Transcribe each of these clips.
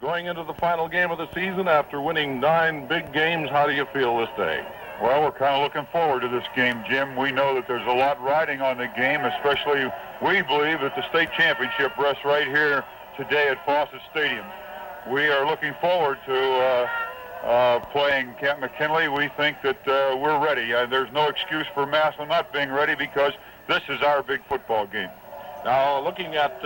Going into the final game of the season after winning 9 big games, how do you feel this day? Well, we're kind of looking forward to this game, Jim. We know that there's a lot riding on the game, especially we believe that the state championship rests right here today at Fawcett Stadium. We are looking forward to playing Camp McKinley. We think that we're ready. There's no excuse for Massillon not being ready because this is our big football game. Now, looking at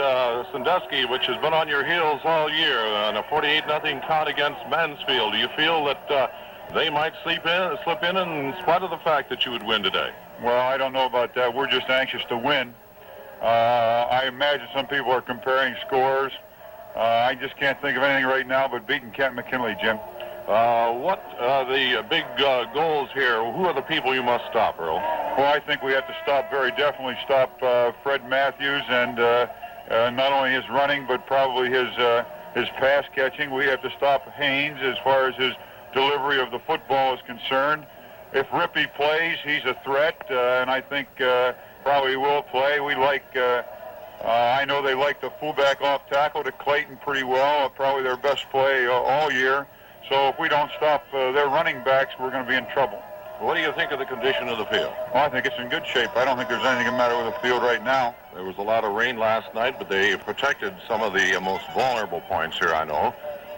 Sandusky, which has been on your heels all year, on a 48-0 count against Mansfield, do you feel that they might slip in spite of the fact that you would win today? Well, I don't know about that. We're just anxious to win. I imagine some people are comparing scores. I just can't think of anything right now but beating Camp McKinley, Jim. What are the big goals here? Who are the people you must stop, Earl? Well, I think we have to definitely stop Fred Matthews and not only his running, but probably his pass catching. We have to stop Haynes as far as his delivery of the football is concerned. If Rippey plays, he's a threat, and I think probably will play. We like, I know they like the fullback off tackle to Clayton pretty well, probably their best play all year. So if we don't stop their running backs, we're going to be in trouble. What do you think of the condition of the field? Well, I think it's in good shape. I don't think there's anything the matter with the field right now. There was a lot of rain last night, but they protected some of the most vulnerable points here, I know.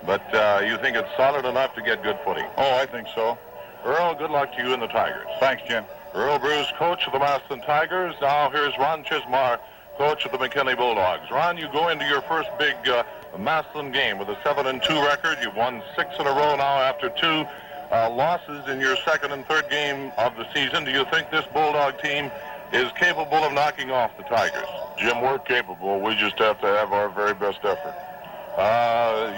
But you think it's solid enough to get good footing? Oh, I think so. Earl, good luck to you and the Tigers. Thanks, Jim. Earl Bruce, coach of the Massillon Tigers. Now here's Ron Chismar, coach of the McKinley Bulldogs. Ron, you go into your first big Massillon game with a 7-2 record. You've won 6 in a row now after 2 losses in your second and third game of the season. Do you think this Bulldog team is capable of knocking off the Tigers? Jim, we're capable. We just have to have our very best effort.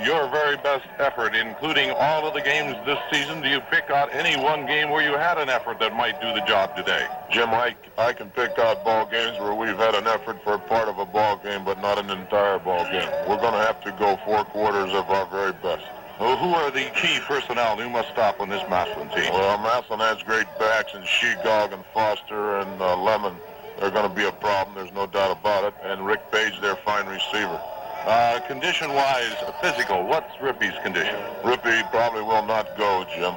Your very best effort, including all of the games this season, do you pick out any one game where you had an effort that might do the job today? Jim, I can pick out ball games where we've had an effort for a part of a ball game, but not an entire ball game. We're going to have to go 4 quarters of our very best. Well, who are the key personnel you must stop on this Massillon team? Well, Massillon has great backs, and Shegog and Foster and Lemon. They're going to be a problem, there's no doubt about it. And Rick Page, their fine receiver. Condition-wise, physical, what's Rippey's condition? Rippey probably will not go, Jim.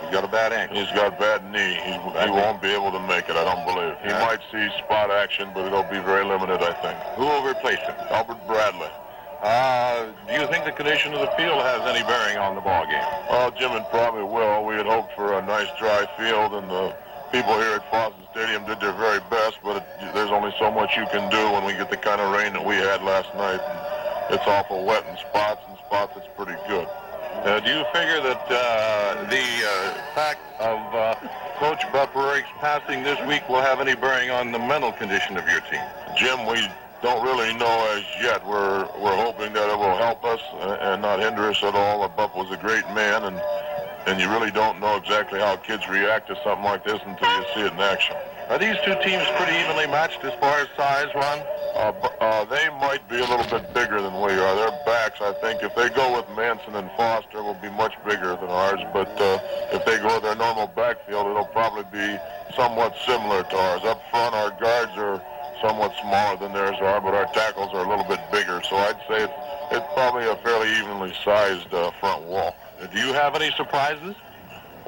He's got a bad ankle. He's got a bad knee. He won't be able to make it, I don't believe. He might see spot action, but it'll be very limited, I think. Who will replace him? Albert Bradley. Do you think the condition of the field has any bearing on the ball game? Well, Jim, it probably will. We had hoped for a nice dry field, and the people here at Fawcett Stadium did their very best, but there's only so much you can do when we get the kind of rain that we had last night. And it's awful wet in spots, it's pretty good. Do you figure that the fact of Coach Bupperig's passing this week will have any bearing on the mental condition of your team? Jim, we don't really know as yet. We're hoping that it will help us and not hinder us at all. Bupp was a great man, and you really don't know exactly how kids react to something like this until you see it in action. Are these two teams pretty evenly matched as far as size, Ron? They might be a little bit bigger than we are. Their backs, I think, if they go with Manson and Foster, will be much bigger than ours. But if they go with their normal backfield, it'll probably be somewhat similar to ours. Up front, our guards are somewhat smaller than theirs are, but our tackles are a little bit bigger. So I'd say it's probably a fairly evenly sized front wall. Do you have any surprises?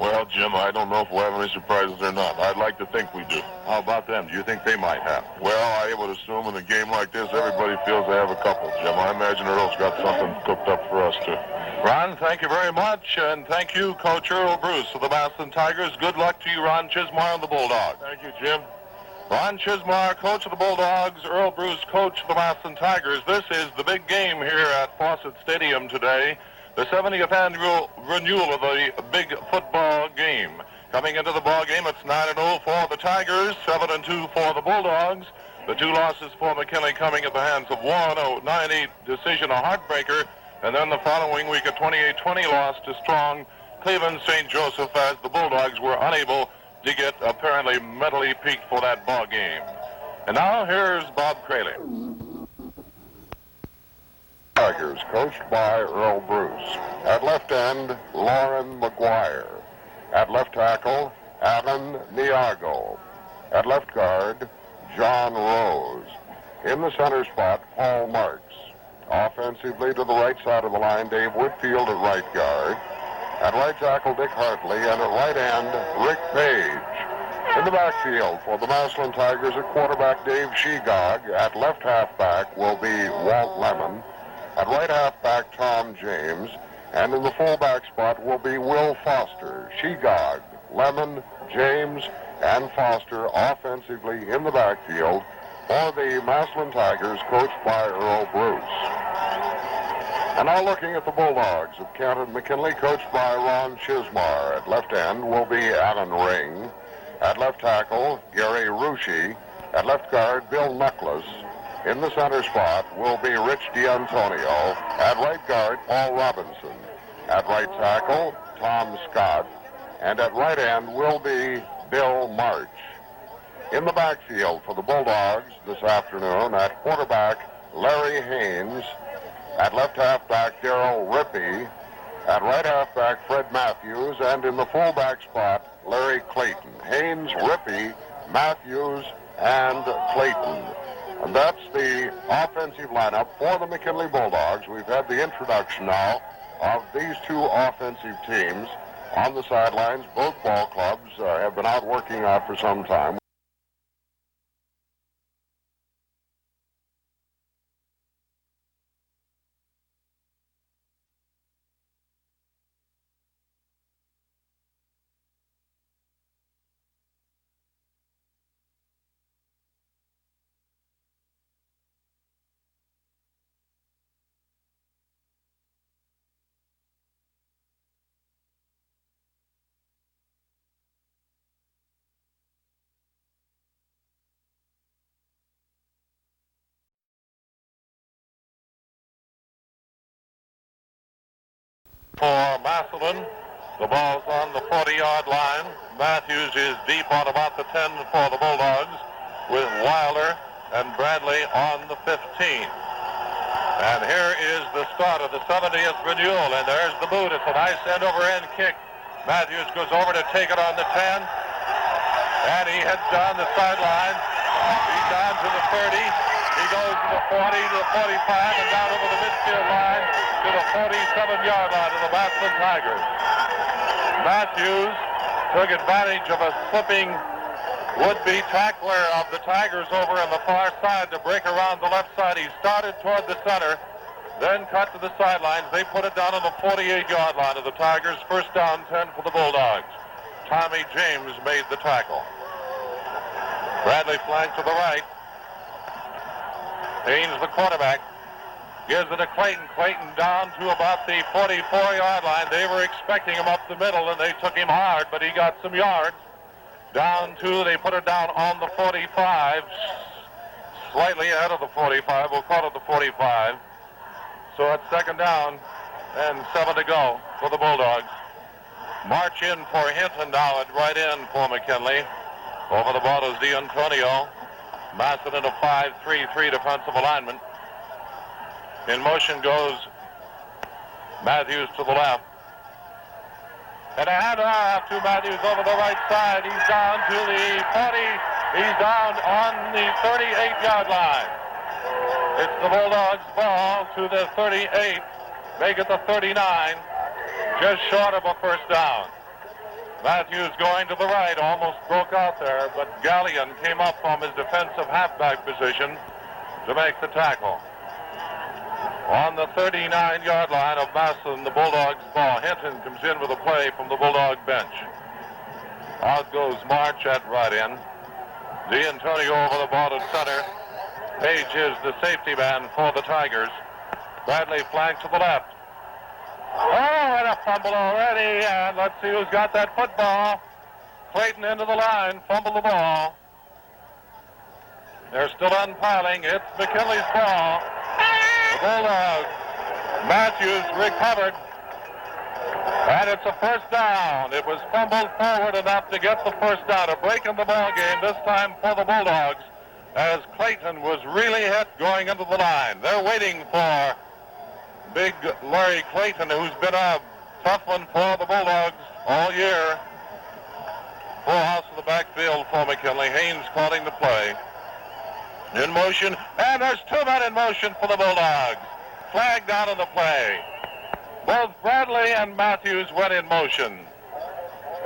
Well, Jim, I don't know if we'll have any surprises or not. I'd like to think we do. How about them? Do you think they might have? Well, I would assume in a game like this, everybody feels they have a couple, Jim. I imagine Earl's got something cooked up for us, too. Ron, thank you very much, and thank you, Coach Earl Bruce of the Massillon Tigers. Good luck to you, Ron Chismar and the Bulldogs. Thank you, Jim. Ron Chismar, coach of the Bulldogs, Earl Bruce, coach of the Massillon Tigers. This is the big game here at Fawcett Stadium today. The 70th annual renewal of the big football game. Coming into the ball game, it's 9-0 for the Tigers, 7-2 for the Bulldogs. The 2 losses for McKinley coming at the hands of Warren, a 9-8 decision, a heartbreaker, and then the following week a 28-20 loss to strong Cleveland St. Joseph as the Bulldogs were unable to get apparently mentally peaked for that ball game. And now here's Bob Crayley. Tigers, coached by Earl Bruce. At left end, Lauren McGuire. At left tackle, Alan Niago. At left guard, John Rose. In the center spot, Paul Marks. Offensively to the right side of the line, Dave Whitfield at right guard. At right tackle, Dick Hartley, and at right end, Rick Page. In the backfield for the Massillon Tigers at quarterback, Dave Shegog. At left halfback will be Walt Lemon. At right halfback, Tom James. And in the fullback spot will be Will Foster. Shegog, Lemon, James, and Foster offensively in the backfield for the Massillon Tigers, coached by Earl Bruce. And now looking at the Bulldogs of Kent and McKinley, coached by Ron Chismar. At left end will be Alan Ring. At left tackle, Gary Rucci. At left guard, Bill Nuckless. In the center spot will be Rich D'Antonio. At right guard, Paul Robinson. At right tackle, Tom Scott. And at right end will be Bill March. In the backfield for the Bulldogs this afternoon, at quarterback, Larry Haynes. At left halfback, Darrell Rippey. At right halfback, Fred Matthews. And in the fullback spot, Larry Clayton. Haynes, Rippey, Matthews, and Clayton. And that's the offensive lineup for the McKinley Bulldogs. We've had the introduction now of these two offensive teams on the sidelines. Both ball clubs have been out working out for some time. For Massillon, the ball's on the 40-yard line. Matthews is deep on about the 10 for the Bulldogs, with Wilder and Bradley on the 15. And here is the start of the 70th renewal, and there's the boot. It's a nice end-over-end kick. Matthews goes over to take it on the 10, and he heads down the sideline. He's down to the 30. He goes to the 40, to the 45, and down over the midfield line to the 47-yard line of the Massillon Tigers. Matthews took advantage of a slipping would-be tackler of the Tigers over on the far side to break around the left side. He started toward the center, then cut to the sidelines. They put it down on the 48-yard line of the Tigers. First down, 10 for the Bulldogs. Tommy James made the tackle. Bradley flanked to the right. Haynes, the quarterback, gives it to Clayton. Clayton down to about the 44-yard line. They were expecting him up the middle, and they took him hard, but he got some yards. Down to, they put it down on the 45, slightly ahead of the 45. We'll call it the 45. So it's second down and 7 to go for the Bulldogs. March in for Hinton now at right end for McKinley. Over the ball is D'Antonio. Massillon in a 5-3-3 defensive alignment. In motion goes Matthews to the left. And a handoff to Matthews over the right side. He's down to the 40. He's down on the 38-yard line. It's the Bulldogs' ball to the 38. Make it the 39. Just short of a first down. Matthews going to the right, almost broke out there, but Gallion came up from his defensive halfback position to make the tackle. On the 39-yard line of Massillon, the Bulldogs' ball. Hinton comes in with a play from the Bulldog bench. Out goes March at right end. D'Antonio over the ball to center. Page is the safety man for the Tigers. Bradley flanked to the left. Oh, and a fumble already, and let's see who's got that football. Clayton into the line, fumbled the ball. They're still unpiling. It's McKinley's ball. The Bulldogs. Matthews recovered, and it's a first down. It was fumbled forward enough to get the first down, a break in the ball game, this time for the Bulldogs, as Clayton was really hit going into the line. They're waiting for big Larry Clayton, who's been a tough one for the Bulldogs all year. Full house in the backfield for McKinley. Haynes calling the play. In motion, and there's 2 men in motion for the Bulldogs. flag down on the play. Both Bradley and Matthews went in motion.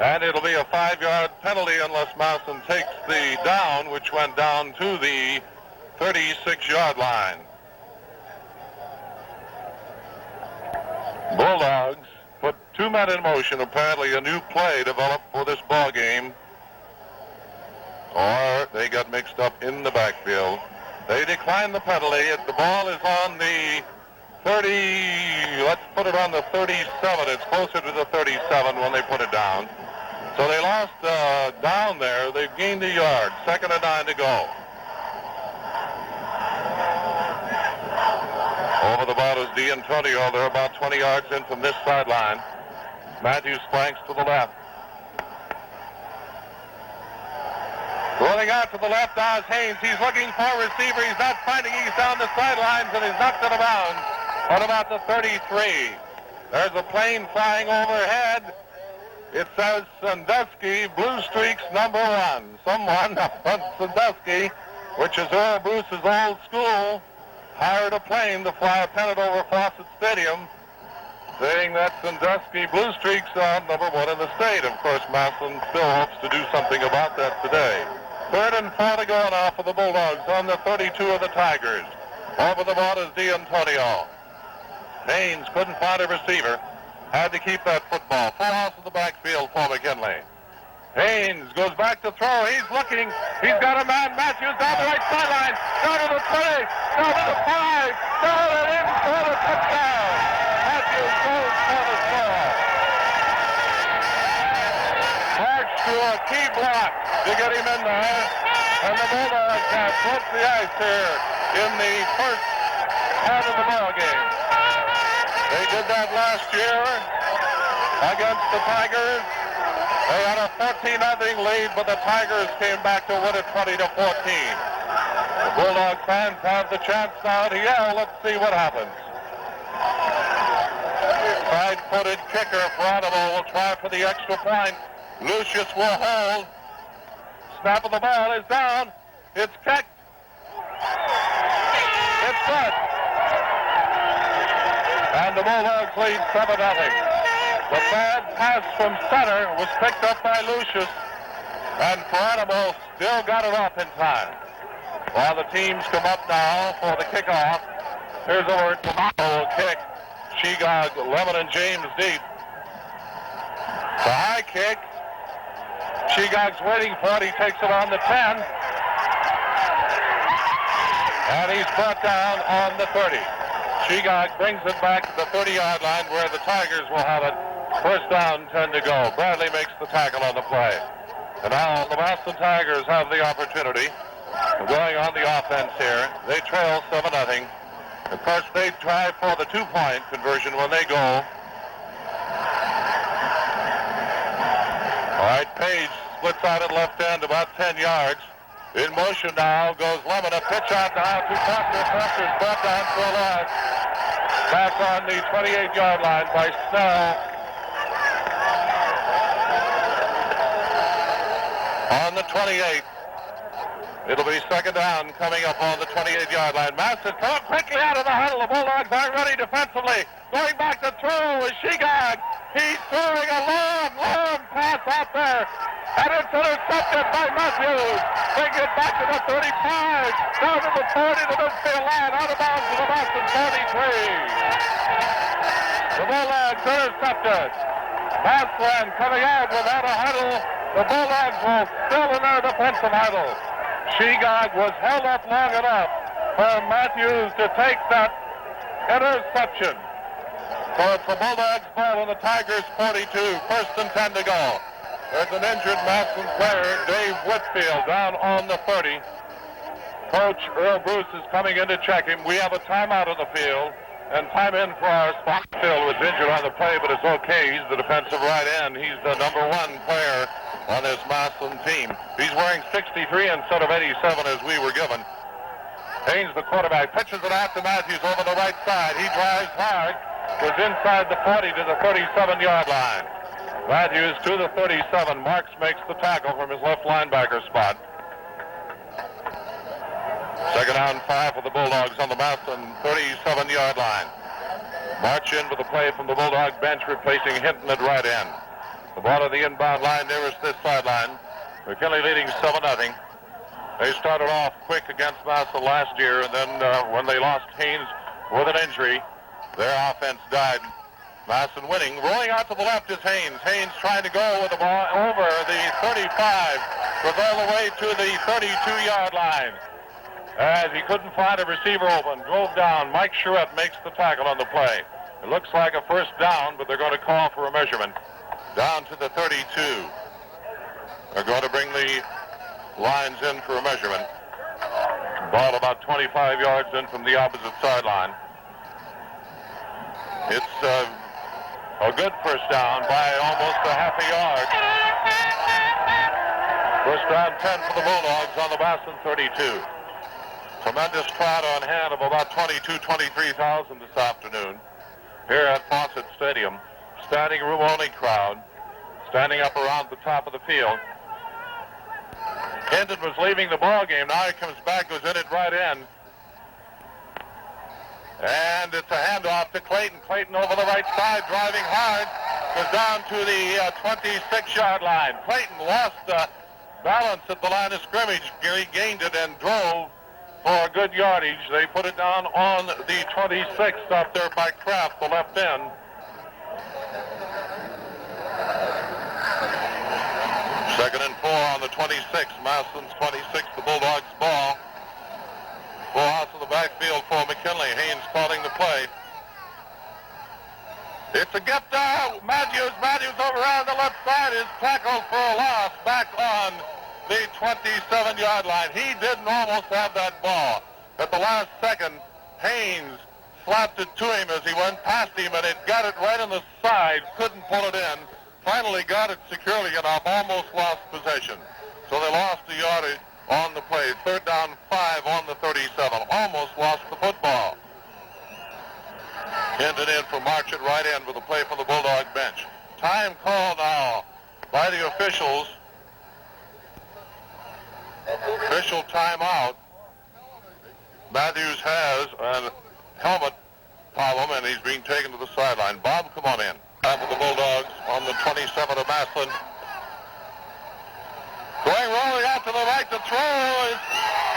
And it'll be a 5-yard penalty unless Massillon takes the down, which went down to the 36-yard line. Bulldogs put 2 men in motion. Apparently a new play developed for this ball game. Or they got mixed up in the backfield. They declined the penalty. The ball is on the 30, let's put it on the 37. It's closer to the 37 when they put it down. So they lost down there. They've gained a yard. 2nd and 9 to go. Over the ball is D'Antonio. They're about 20 yards in from this sideline. Matthews flanks to the left. Rolling out to the left now is Haynes. He's looking for a receiver. He's not finding. He's down the sidelines and he's knocked it around on about the 33. There's a plane flying overhead. It says Sandusky, Blue Streaks #1. Someone on Sandusky, which is Earl Bruce's old school, hired a plane to fly a pennant over Fawcett Stadium, saying that Sandusky Blue Streaks are #1 in the state. Of course, Massillon still hopes to do something about that today. 3rd and 4 to go now for the Bulldogs on the 32 of the Tigers. Over the ball is D'Antonio. Haynes couldn't find a receiver. Had to keep that football. Full house in the backfield for McKinley. Haynes goes back to throw. He's looking. He's got a man. Matthews down the right sideline. Down to the 20. Down to the 5. Down and in for the touchdown. Matthews goes for the score. March to a key block to get him in there. And the Bulldogs have broke the ice here in the first part of the ball game. They did that last year against the Tigers. They had a 14-0 lead, but the Tigers came back to win it 20-14. The Bulldog fans have the chance now to yell. Let's see what happens. Side-footed kicker Geronimo will try for the extra point. Lucius will hold. Snap of the ball is down. It's kicked. It's good. And the Bulldogs lead 7-0. The bad pass from center was picked up by Lucius, and Geronimo still got it off in time. While the teams come up now for the kickoff, here's over to Geronimo will kick. Shegog, Lemon, and James deep. The high kick. Shegog's waiting for it. He takes it on the 10. And he's brought down on the 30. Shegog brings it back to the 30-yard line where the Tigers will have it. 1st down, 10 to go. Bradley makes the tackle on the play. And now the Massillon Tigers have the opportunity of going on the offense here. They trail 7-0. Of course, they try for the 2-point conversion when they go. All right, Page splits out at left end about 10 yards. In motion now goes Lemon. A pitch out now to Proctor. Proctor's brought down for a loss. Back on the 28-yard line by Snell. On the 28. It'll be 2nd down coming up on the 28-yard line. Massillon come quickly out of the huddle. The Bulldogs aren't ready defensively. Going back to throw is Shegog. He's throwing a long pass out there. And it's intercepted by Matthews. They get back to the 35, down to the 40, the midfield line, out of bounds to the Boston 43. The Bulldogs intercepted. Massillon coming out without a huddle. The Bulldogs will still in their defensive huddle. Shegog was held up long enough for Matthews to take that interception. So it's the Bulldogs ball on the Tigers 42, 1st and 10 to go. There's an injured Massillon player, Dave Whitfield, down on the 30. Coach Earl Bruce is coming in to check him. We have a timeout on the field, and time in for our spot. Phil was injured on the play, but it's okay. He's the defensive right end. He's the #1 player on this Massillon team. He's wearing 63 instead of 87 as we were given. Haynes, the quarterback, pitches it out to Matthews over the right side. He drives hard, was inside the 40 to the 37-yard line. Matthews to the 37. Marks makes the tackle from his left linebacker spot. Second down 5 for the Bulldogs on the Massillon 37-yard line. March in with a play from the Bulldog bench, replacing Hinton at right end. The ball on the inbound line nearest this sideline. McKinley leading 7-0. They started off quick against Massillon last year, and then when they lost Haynes with an injury, their offense died. Massillon winning. Rolling out to the left is Haynes. Haynes trying to go with the ball over the 35, was all the way to the 32-yard line. As he couldn't find a receiver open, drove down. Mike Charette makes the tackle on the play. It looks like a first down, but they're going to call for a measurement. Down to the 32. They're going to bring the lines in for a measurement. Ball about 25 yards in from the opposite sideline. It's a good first down by almost a half a yard. First down 10 for the Bulldogs on the Massillon 32. Tremendous crowd on hand of about 23,000 this afternoon here at Fawcett Stadium. Standing room only crowd, standing up around the top of the field. Hinton was leaving the ball game. Now he comes back, goes in at right end. And it's a handoff to Clayton. Clayton over the right side, driving hard, goes down to the 26-yard line. Clayton lost balance at the line of scrimmage. He gained it and drove for a good yardage. They put it down on the 26th up there by Kraft, the left end. Second and 4 on the 26th. Massillon's 26, the Bulldogs ball. Full house in the backfield for McKinley. Haynes calling the play. It's a get down. Matthews over on the left side is tackled for a loss back on the 27-yard line. He didn't almost have that ball. At the last second, Haynes slapped it to him as he went past him, and it got it right on the side. Couldn't pull it in. Finally got it securely enough. Almost lost possession. So they lost the yardage on the play. Third down 5 on the 37. Almost lost the football. Hinton in for March at right end with a play from the Bulldog bench. Time call now by the officials. Official timeout. Matthews has a helmet problem, and he's being taken to the sideline. Bob, come on in. Time for the Bulldogs on the 27 of Massillon. Rolling out to the right to throw is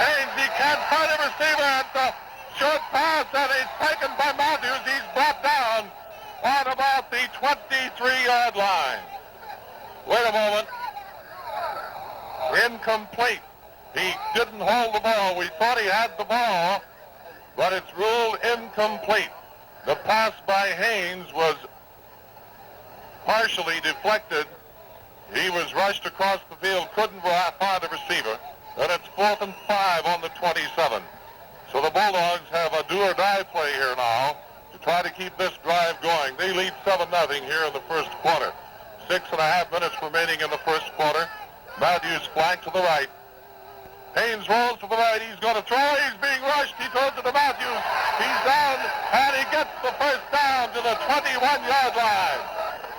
Haynes. He can't find a receiver at the short pass, and he's taken by Matthews. He's brought down on about the 23-yard line. Wait a moment. Incomplete. He didn't hold the ball. We thought he had the ball, but it's ruled incomplete. The pass by Haynes was partially deflected. He was rushed across the field, couldn't find a receiver. Then it's 4th and 5 on the 27. So the Bulldogs have a do-or-die play here now to try to keep this drive going. They lead 7-0 here in the first quarter. 6.5 minutes remaining in the first quarter. Matthews flanked to the right. Haynes rolls to the right. He's going to throw. He's being rushed. He throws it to Matthews. He's down, and he gets the first down to the 21-yard line.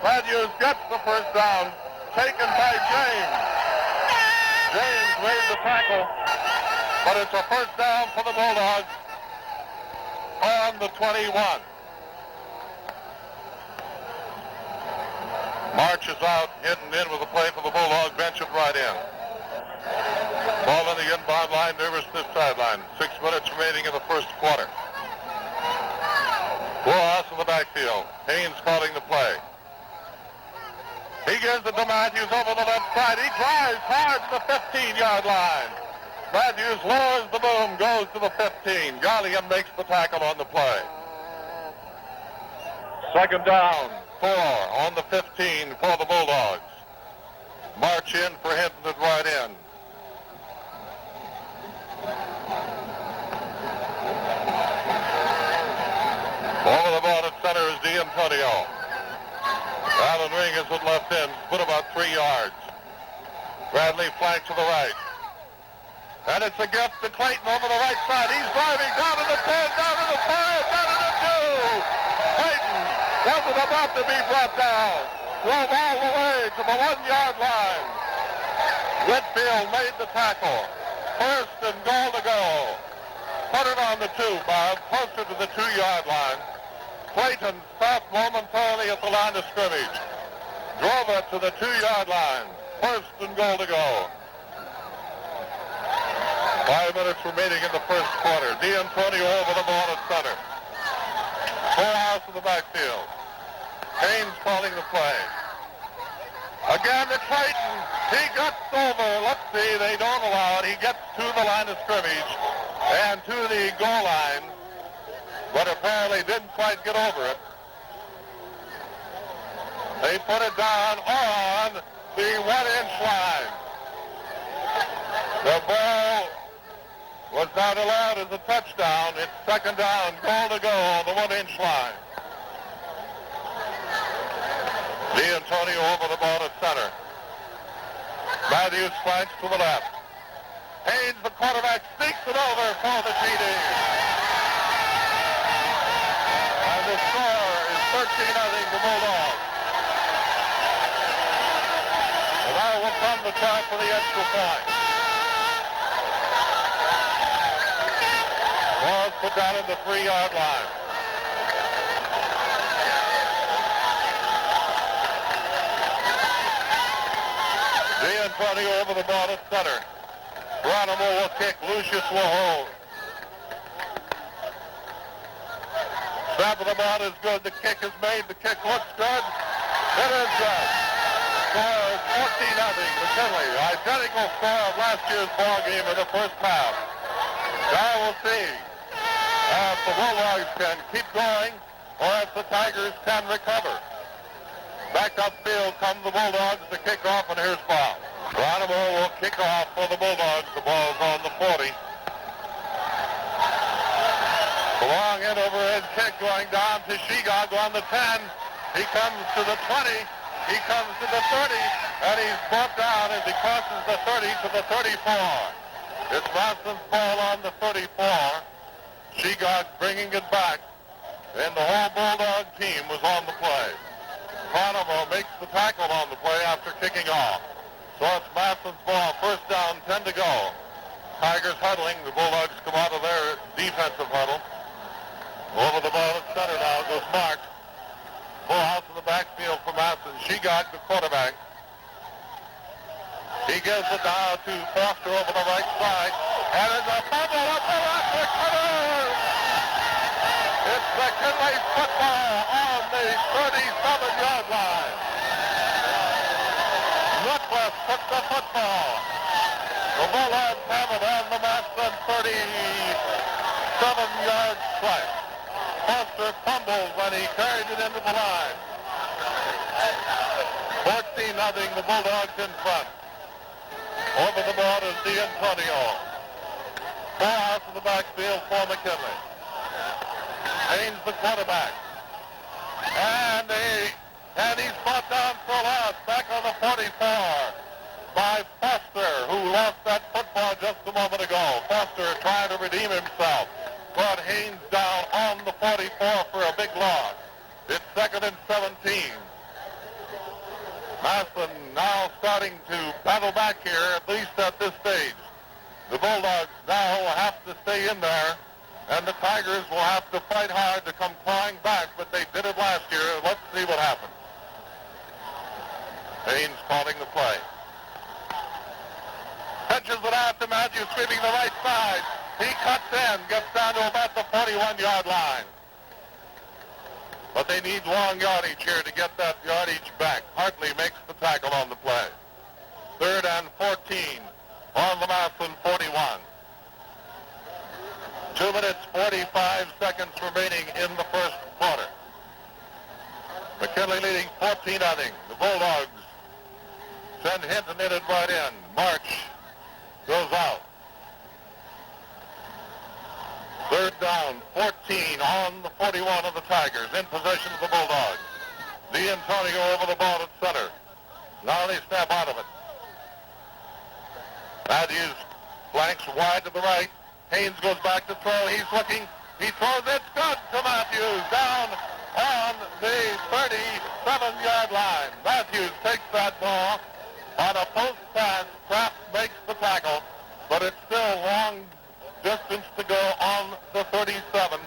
Matthews gets the first down, taken by James. James made the tackle, but it's a first down for the Bulldogs on the 21. March is out, Hinton in with a play for the Bulldog bench at right end. Ball on the inbound line, nervous this sideline. 6 minutes remaining in the first quarter. Warhouse in the backfield. Haynes calling the play. He gives it to Matthews over the left side. He drives hard to the 15-yard line. Matthews lowers the boom, goes to the 15. Garlian makes the tackle on the play. Second down, 4 on the 15 for the Bulldogs. March in for Hinton at right end. Over the ball at center is D'Antonio. Alan Ring is at left end, split about 3 yards. Bradley flanked to the right. And it's a gift to Clayton over the right side. He's driving down to the 10, down to the 5, down to the 2. Clayton wasn't about to be brought down. Drove all the way to the 1-yard line. Whitfield made the tackle. First and goal to go. put it on the 2, Bob, closer to the 2-yard line. Clayton stopped momentarily at the line of scrimmage. Drove it to the 2-yard line. First and goal to go. 5 minutes remaining in the first quarter. D'Antonio over the ball at center. Fullhouse in the backfield. Haynes calling the play. Again to Clayton. He gets over. Let's see, they don't allow it. He gets to the line of scrimmage and to the goal line, but apparently didn't quite get over it. They put it down on the 1-inch line. The ball was not allowed as a touchdown. It's second down, goal to go on the 1-inch line. D'Antonio over the ball at center. Matthews flanks to the left. Haynes, the quarterback, sneaks it over for the TD. And the score is 13-0 the Bulldogs. And now will come the try for the extra point. Ball's put down at the 3-yard line. D'Antonio over the ball at center. Geronimo will kick. Lucius will hold. Snap of the ball is good. The kick is made. The kick looks good. It is good. Score is 14-0 McKinley. Identical score of last year's ball game in the first half. Now we'll see if the Bulldogs can keep going or if the Tigers can recover. Back upfield come the Bulldogs to kick off, and here's Bob. Geronimo will kick off for the Bulldogs. The ball's on the 40. The long end overhead kick going down to Shigog on the 10. He comes to the 20. He comes to the 30, and he's brought down as he crosses the 30 to the 34. It's Massillon's ball on the 34. Shigog bringing it back, and the whole Bulldog team was on the play. Geronimo makes the tackle on the play after kicking off. So it's Massillon's ball, first down, 10 to go. Tigers huddling. The Bulldogs come out of their defensive huddle. Over the ball at center now goes Mark. Fullhouse in the backfield for Massillon. Shigog, the quarterback. He gives it down to Foster over the right side. And it's a fumble up the left for Cutter. It's McKinley's football on the 37-yard line. Nutless took the football. The Bulldogs have it on the Massillon 37-yard stripe. Foster fumbles when he carried it into the line. 14-0, the Bulldogs in front. Over the ball is D'Antonio. Fullhouse in the backfield for McKinley. Haynes the quarterback. And he's brought down for a loss back on the 44 by Foster, who lost that football just a moment ago. Foster trying to redeem himself. Brought Haynes down on the 44 for a big loss. It's second and 17. Massillon now starting to battle back here, at least at this stage. The Bulldogs now will have to stay in there, and the Tigers will have to fight hard to come clawing back, but they did it last year. Let's see what happens. Haynes calling the play. Pitches it out to Matthews, sweeping the right side. He cuts in, gets down to about the 41-yard line. But they need long yardage here to get that yardage back. Hartley makes the tackle on the play. Third and 14 on the Massillon 41. 2 minutes, 45 seconds remaining in the first quarter. McKinley leading 14-0. The Bulldogs send Hinton in it right in. March goes out. Third down, 14 on the 41 of the Tigers, in possession of the Bulldogs. D'Antonio over the ball at center. Now they snap out of it. Matthews flanks wide to the right. Haynes goes back to throw. He's looking. He throws it. Good to Matthews. Down on the 37-yard line. Matthews takes that ball on a post pass. Kraft makes the tackle, but it's still long Distance to go on the 37.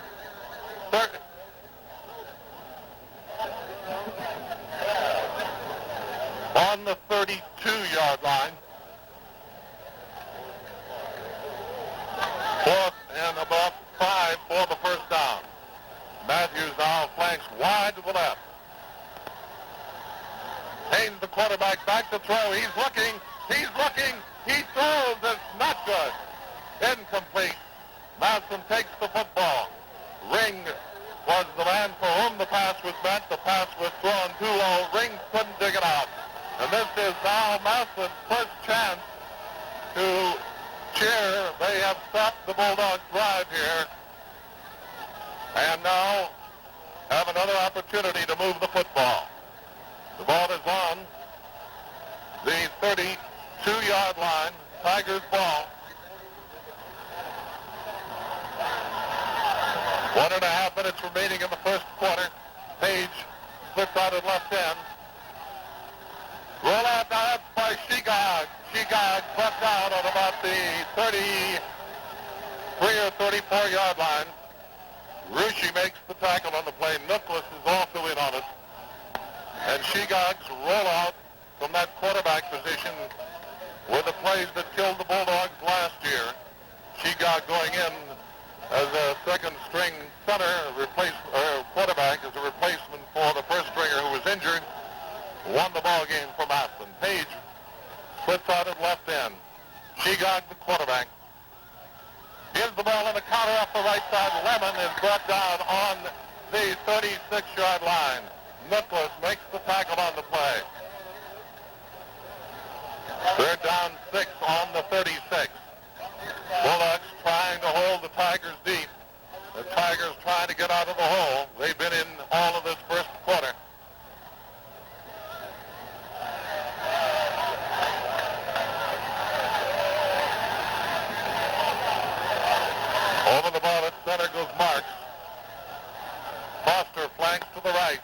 On the 32-yard line. Fourth and about 5 for the first down. Matthews now flanks wide to the left. Haynes, the quarterback, back to throw. He's looking. He throws. It's not good. Incomplete. Massillon takes the football. Ring was the man for whom the pass was meant. The pass was thrown too low. Ring couldn't dig it out. And this is now Massillon's first chance to cheer. They have stopped the Bulldogs drive here. And now have another opportunity to move the football. The ball is on the 32-yard line. Tigers ball. 1.5 minutes remaining in the first quarter. Page splits out at left end. Roll out now by Shegog. Shegog brought down on about the 33 or 34-yard line. Rushi makes the tackle on the play. Nicholas is also in on it. And Shegog's roll out from that quarterback position were the plays that killed the Bulldogs last year. Shegog going in as a second-string center, quarterback, as a replacement for the first stringer who was injured, won the ball game for Massillon. Page splits out at left end. Shegog, the quarterback, gives the ball in a counter off the right side. Lemon is brought down on the 36-yard line. Nicholas makes the tackle on the play. Third down 6 on the 36. Bulldogs trying to hold the Tigers deep. The Tigers trying to get out of the hole. They've been in all of this first quarter. Over the ball at center goes Marks. Foster flanks to the right.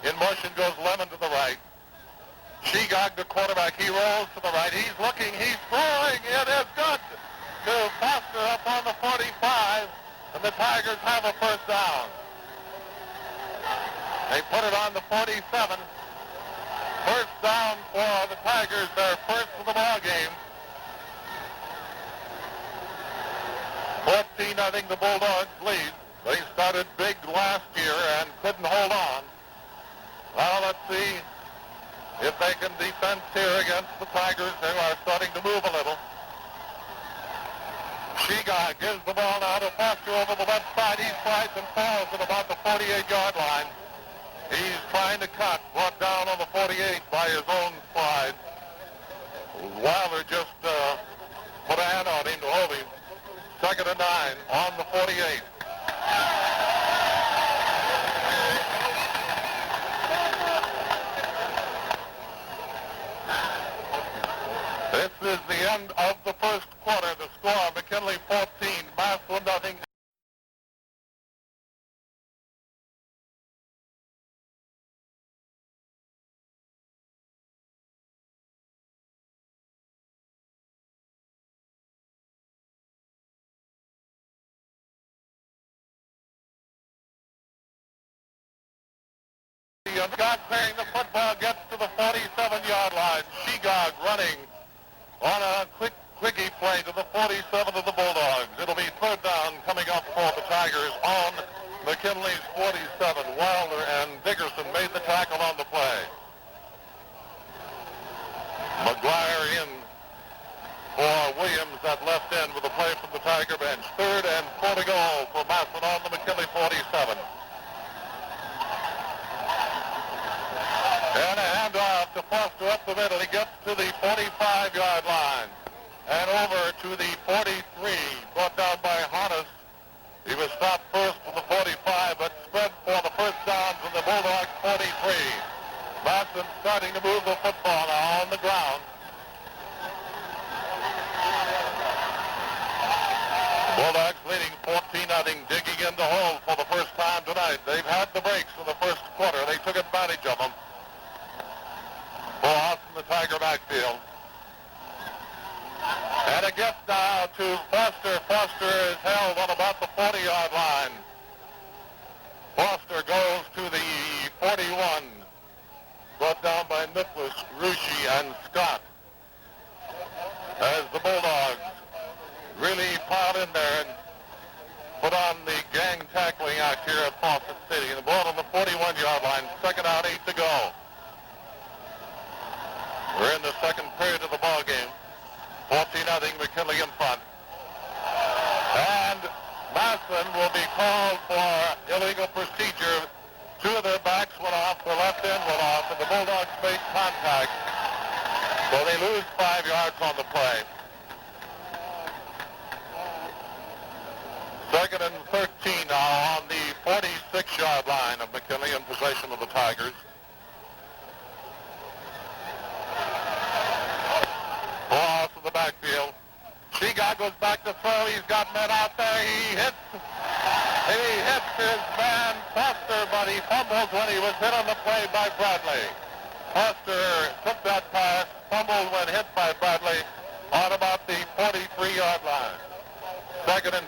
In motion goes Lemon to the right. Shegog, the quarterback, he rolls to the right. He's looking, he's throwing. It is good to Foster up on the 45, and the Tigers have a first down. They put it on the 47. First down for the Tigers, their first of the ball game. 14, I think the Bulldogs lead. They started big last year and couldn't hold on. Well, let's see if they can defend here against the Tigers. They are starting to move a little. Shegog gives the ball now to Foster over the left side. He slides and falls at about the 48-yard line. He's trying to cut, brought down on the 48 by his own slide. Wilder just put a hand on him to hold him. Second and 9 on the 48. This is the end of the first quarter. The score, McKinley 14, Massillon nothing. Scott playing the football gets to the 47-yard line. Shegog running on a quickie play to the 47 of the Bulldogs. It'll be third down coming up for the Tigers on McKinley's 47. Wilder and Dickerson made the tackle on the play. McGuire in for Williams at left end with a play from the Tiger bench. Third and 4 to go for Massillon on the McKinley 47. And a handoff to Foster up the middle. He gets to the 45-yard line. And over to the 43, brought down by Harness. He was stopped first from the 45, but spread for the first down from the Bulldogs 43. Massillon starting to move the football now on the ground. Bulldogs leading 14-0, digging in the hole for the first time tonight. They've had the breaks in the first quarter. They took advantage of them. For us in the Tiger backfield. And again, shift now to Foster. Foster is held on about the 40-yard line. Foster goes to the 41. Brought down by Nicholas, Ruschi, and Scott. As the Bulldogs really pile in there and put on the gang tackling act here at Fawcett City. The ball on the 41-yard line, second out, 8 to go. We're in the second period of the ball game. 14-0, McKinley in front. And Massillon will be called for illegal procedure. Two of their backs went off, their left end went off, and the Bulldogs made contact. So they lose 5 yards on the play. Second and 13 now on the 46-yard line of McKinley in possession of the Tigers. Ball out to the backfield. Shegog goes back to throw. He's got men out there. He hits his man Foster, but he fumbles when he was hit on the play by Bradley. Foster took that pass, fumbled when hit by Bradley on about the 43-yard line. Second and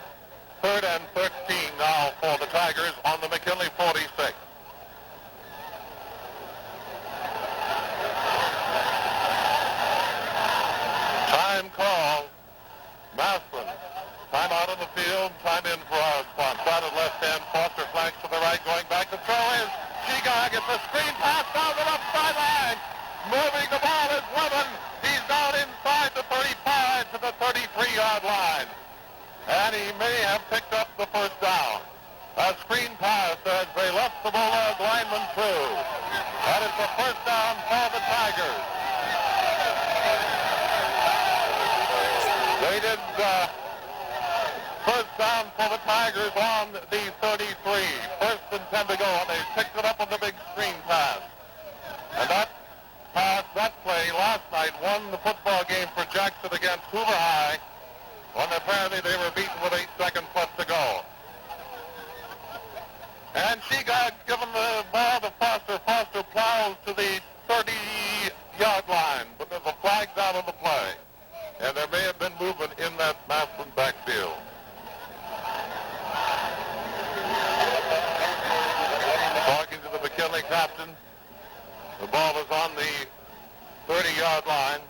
third and 13 now for the Tigers on the McKinley 46. Time call. Massillon. Time out on the field. Time in for our response. Out at left end. Foster flanks to the right. Going back to throw is Shegog. It's a screen pass down the left sideline. Moving the ball is Levin. He's down inside the 35 to the 33-yard line. And he may have picked up the first down. A screen pass as they left the Bulldog lineman through. That is the first down for the Tigers. They did first down for the Tigers on the 33. First and 10 to go, and they picked it up on the big screen pass. And that pass, that play last night won the football game for Jackson against Hoover High, when apparently they were beaten with 8 seconds left to go. And Shegog's given the ball to Foster. Foster plows to the 30-yard line, but there's a flag down on the play. And there may have been movement in that Massillon backfield. Talking to the McKinley captain, the ball is on the 30-yard line.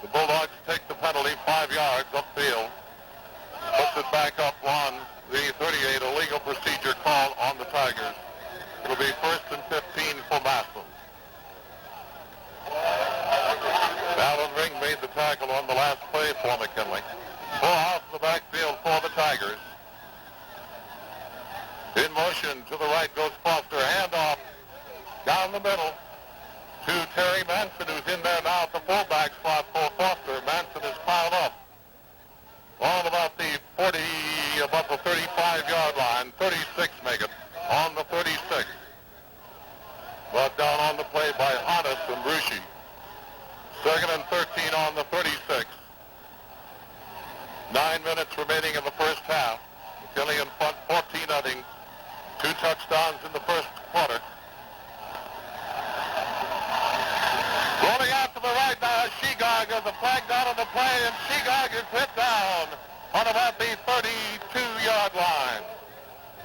The Bulldogs take the penalty, 5 yards upfield. Puts it back up on the 38, a legal procedure call on the Tigers. It'll be first and 15 for Massillon. Alan Ring made the tackle on the last play for McKinley. Full house in the backfield for the Tigers. In motion to the right goes Foster. Handoff down the middle to Terry Manson, who's in there now at the fullback slot for Foster. Manson is piled up on about the 35-yard line. 36 make it on the 36. Brought down on the play by Hannes and Ruschi. Second and 13 on the 36. 9 minutes remaining in the first half. McKinley in front, 14-0. 2 touchdowns in the first quarter. Rolling out to the right now, Shegog. There's a flag down on the play, and Shegog is hit down on about the 32-yard line.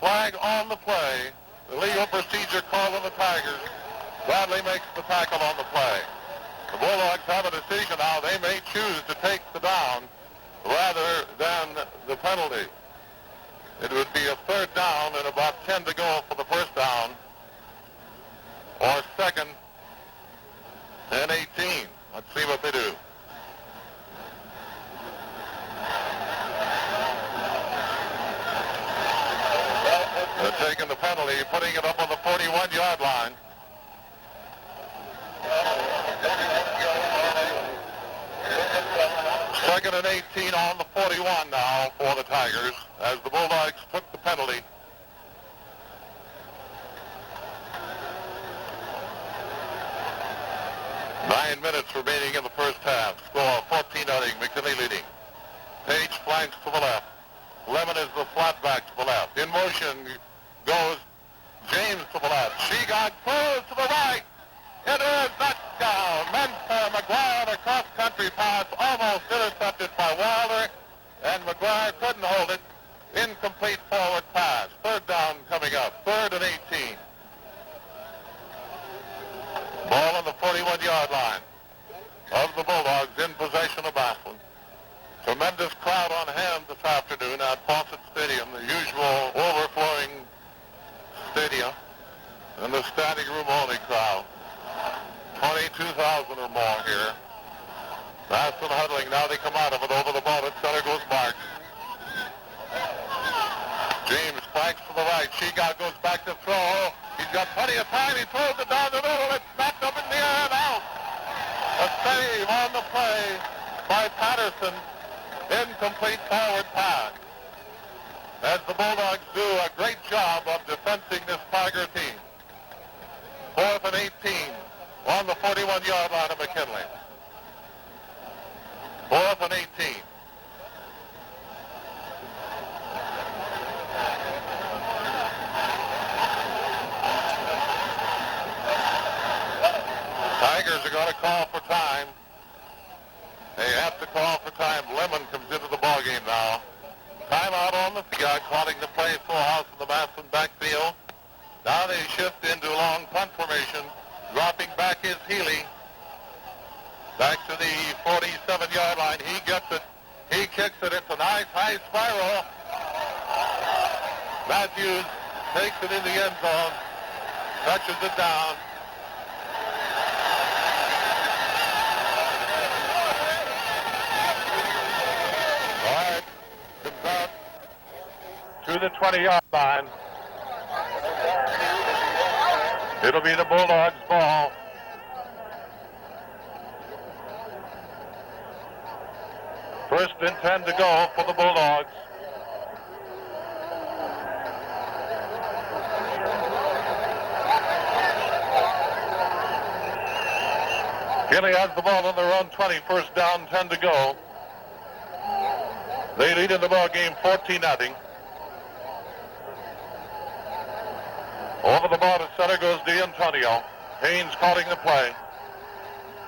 Flag on the play. The legal procedure call on the Tigers. Bradley makes the tackle on the play. The Bulldogs have a decision now. They may choose to take the down rather than the penalty. It would be a third down and about 10 to go for the first down, or second and 18. Let's see what they do. They're taking the penalty, putting it up on the 41-yard line. Second and 18 on the 41 now for the Tigers as the Bulldogs took the penalty. Nine minutes remaining in the first half. Score 14-0, McKinley leading. Page flanks to the left. Lemon is the flat back to the left. In motion goes James to the left. Shegog throws to the right. It is knocked down. Mentor McGuire across country. entry pass almost intercepted by Wilder, and McGuire couldn't hold it. Incomplete forward pass. Third down coming up. 3rd and 18. Ball on the 41-yard line of the Bulldogs in possession of Massillon. Tremendous crowd on hand this afternoon at Fawcett Stadium, the usual overflowing stadium, and the standing room only crowd. 22,000 or more here. Massillon huddling. Now they come out of it. Over the ball. At center goes Marks. James flanks to the right. Sheegout goes back to throw. He's got plenty of time. He throws it down the middle. It's knocked up in the air and out. A save on the play by Patterson. Incomplete forward pass. As the Bulldogs do a great job of defending this Tiger team. 4th and 18 on the 41-yard line of McKinley. 4th and 18. Tigers are going to call for time. They have to call for time. Lemon comes into the ballgame now. Timeout on the field, calling the play full house in the Massillon backfield. Now they shift into long punt formation. Dropping back is Healy. Back to the 47-yard line. He gets it. He kicks it. It's a nice high spiral. Matthews takes it in the end zone. Touches it down. All right. Comes out to the 20-yard line. It'll be the Bulldogs' ball. First and 10 to go for the Bulldogs. Healy has the ball on their own 20. First down, 10 to go. They lead in the ball game 14-0. Over the ball to center goes D'Antonio. Haynes calling the play.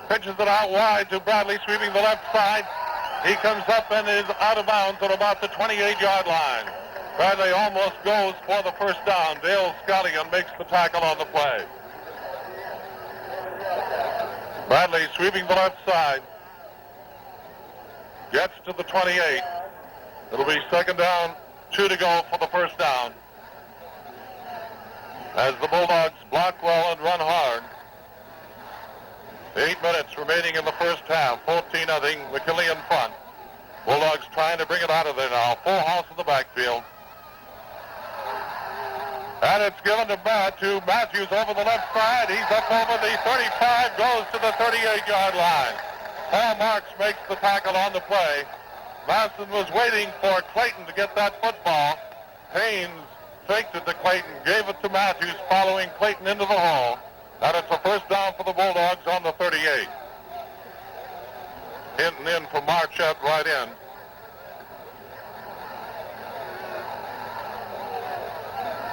Pitches it out wide to Bradley, sweeping the left side. He comes up and is out of bounds at about the 28-yard line. Bradley almost goes for the first down. Dale Scottigan makes the tackle on the play. Bradley sweeping the left side. Gets to the 28. It'll be second down, 2 to go for the first down. As the Bulldogs block well and run hard. 8 minutes remaining in the first half. 14-0, McKinley in front. Bulldogs trying to bring it out of there now. Full house in the backfield. And it's given to Matthews over the left side. He's up over the 35, goes to the 38-yard line. Paul Marks makes the tackle on the play. Massillon was waiting for Clayton to get that football. Haynes faked it to Clayton, gave it to Matthews, following Clayton into the hole. And it's a first down for the Bulldogs on the 38. Hinton in for Marchette right in.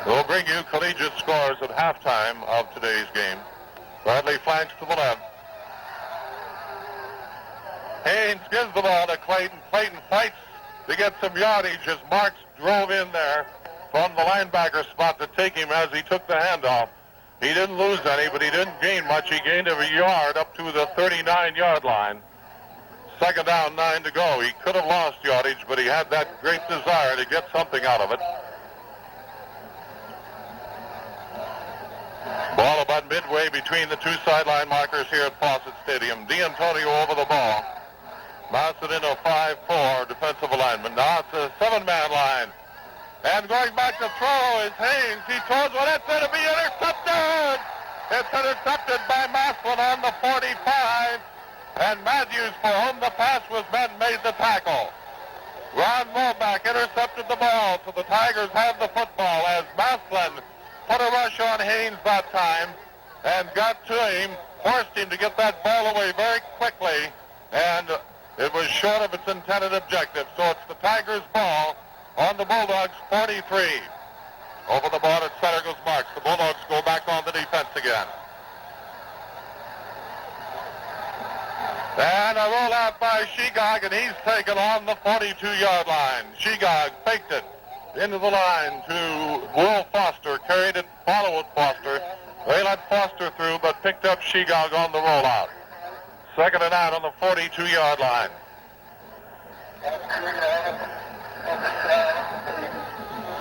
We'll bring you collegiate scores at halftime of today's game. Bradley flanks to the left. Haynes gives the ball to Clayton. Clayton fights to get some yardage as Marks drove in there from the linebacker spot to take him as he took the handoff. He didn't lose any, but he didn't gain much. He gained a yard up to the 39-yard line. Second down, 9 to go. He could have lost yardage, but he had that great desire to get something out of it. Ball about midway between the two sideline markers here at Fawcett Stadium. D'Antonio over the ball. Massillon in a 5-4 defensive alignment. Now it's a 7-man line. And going back to throw is Haynes. He throws one. It's going to be intercepted. It's intercepted by Massillon on the 45. And Matthews, for whom the pass was meant, made the tackle. Ron Moback intercepted the ball, so the Tigers have the football as Massillon put a rush on Haynes that time and got to him, forced him to get that ball away very quickly, and it was short of its intended objective. So it's the Tigers' ball on the Bulldogs' 43. Over the ball at center goes Marks. The Bulldogs go back on the defense again. And a rollout out by Shegog, and he's taken on the 42-yard line. Shegog faked it into the line to Will Foster, carried it, followed Foster. They let Foster through, but picked up Shegog on the rollout. 2nd and out on the 42-yard line.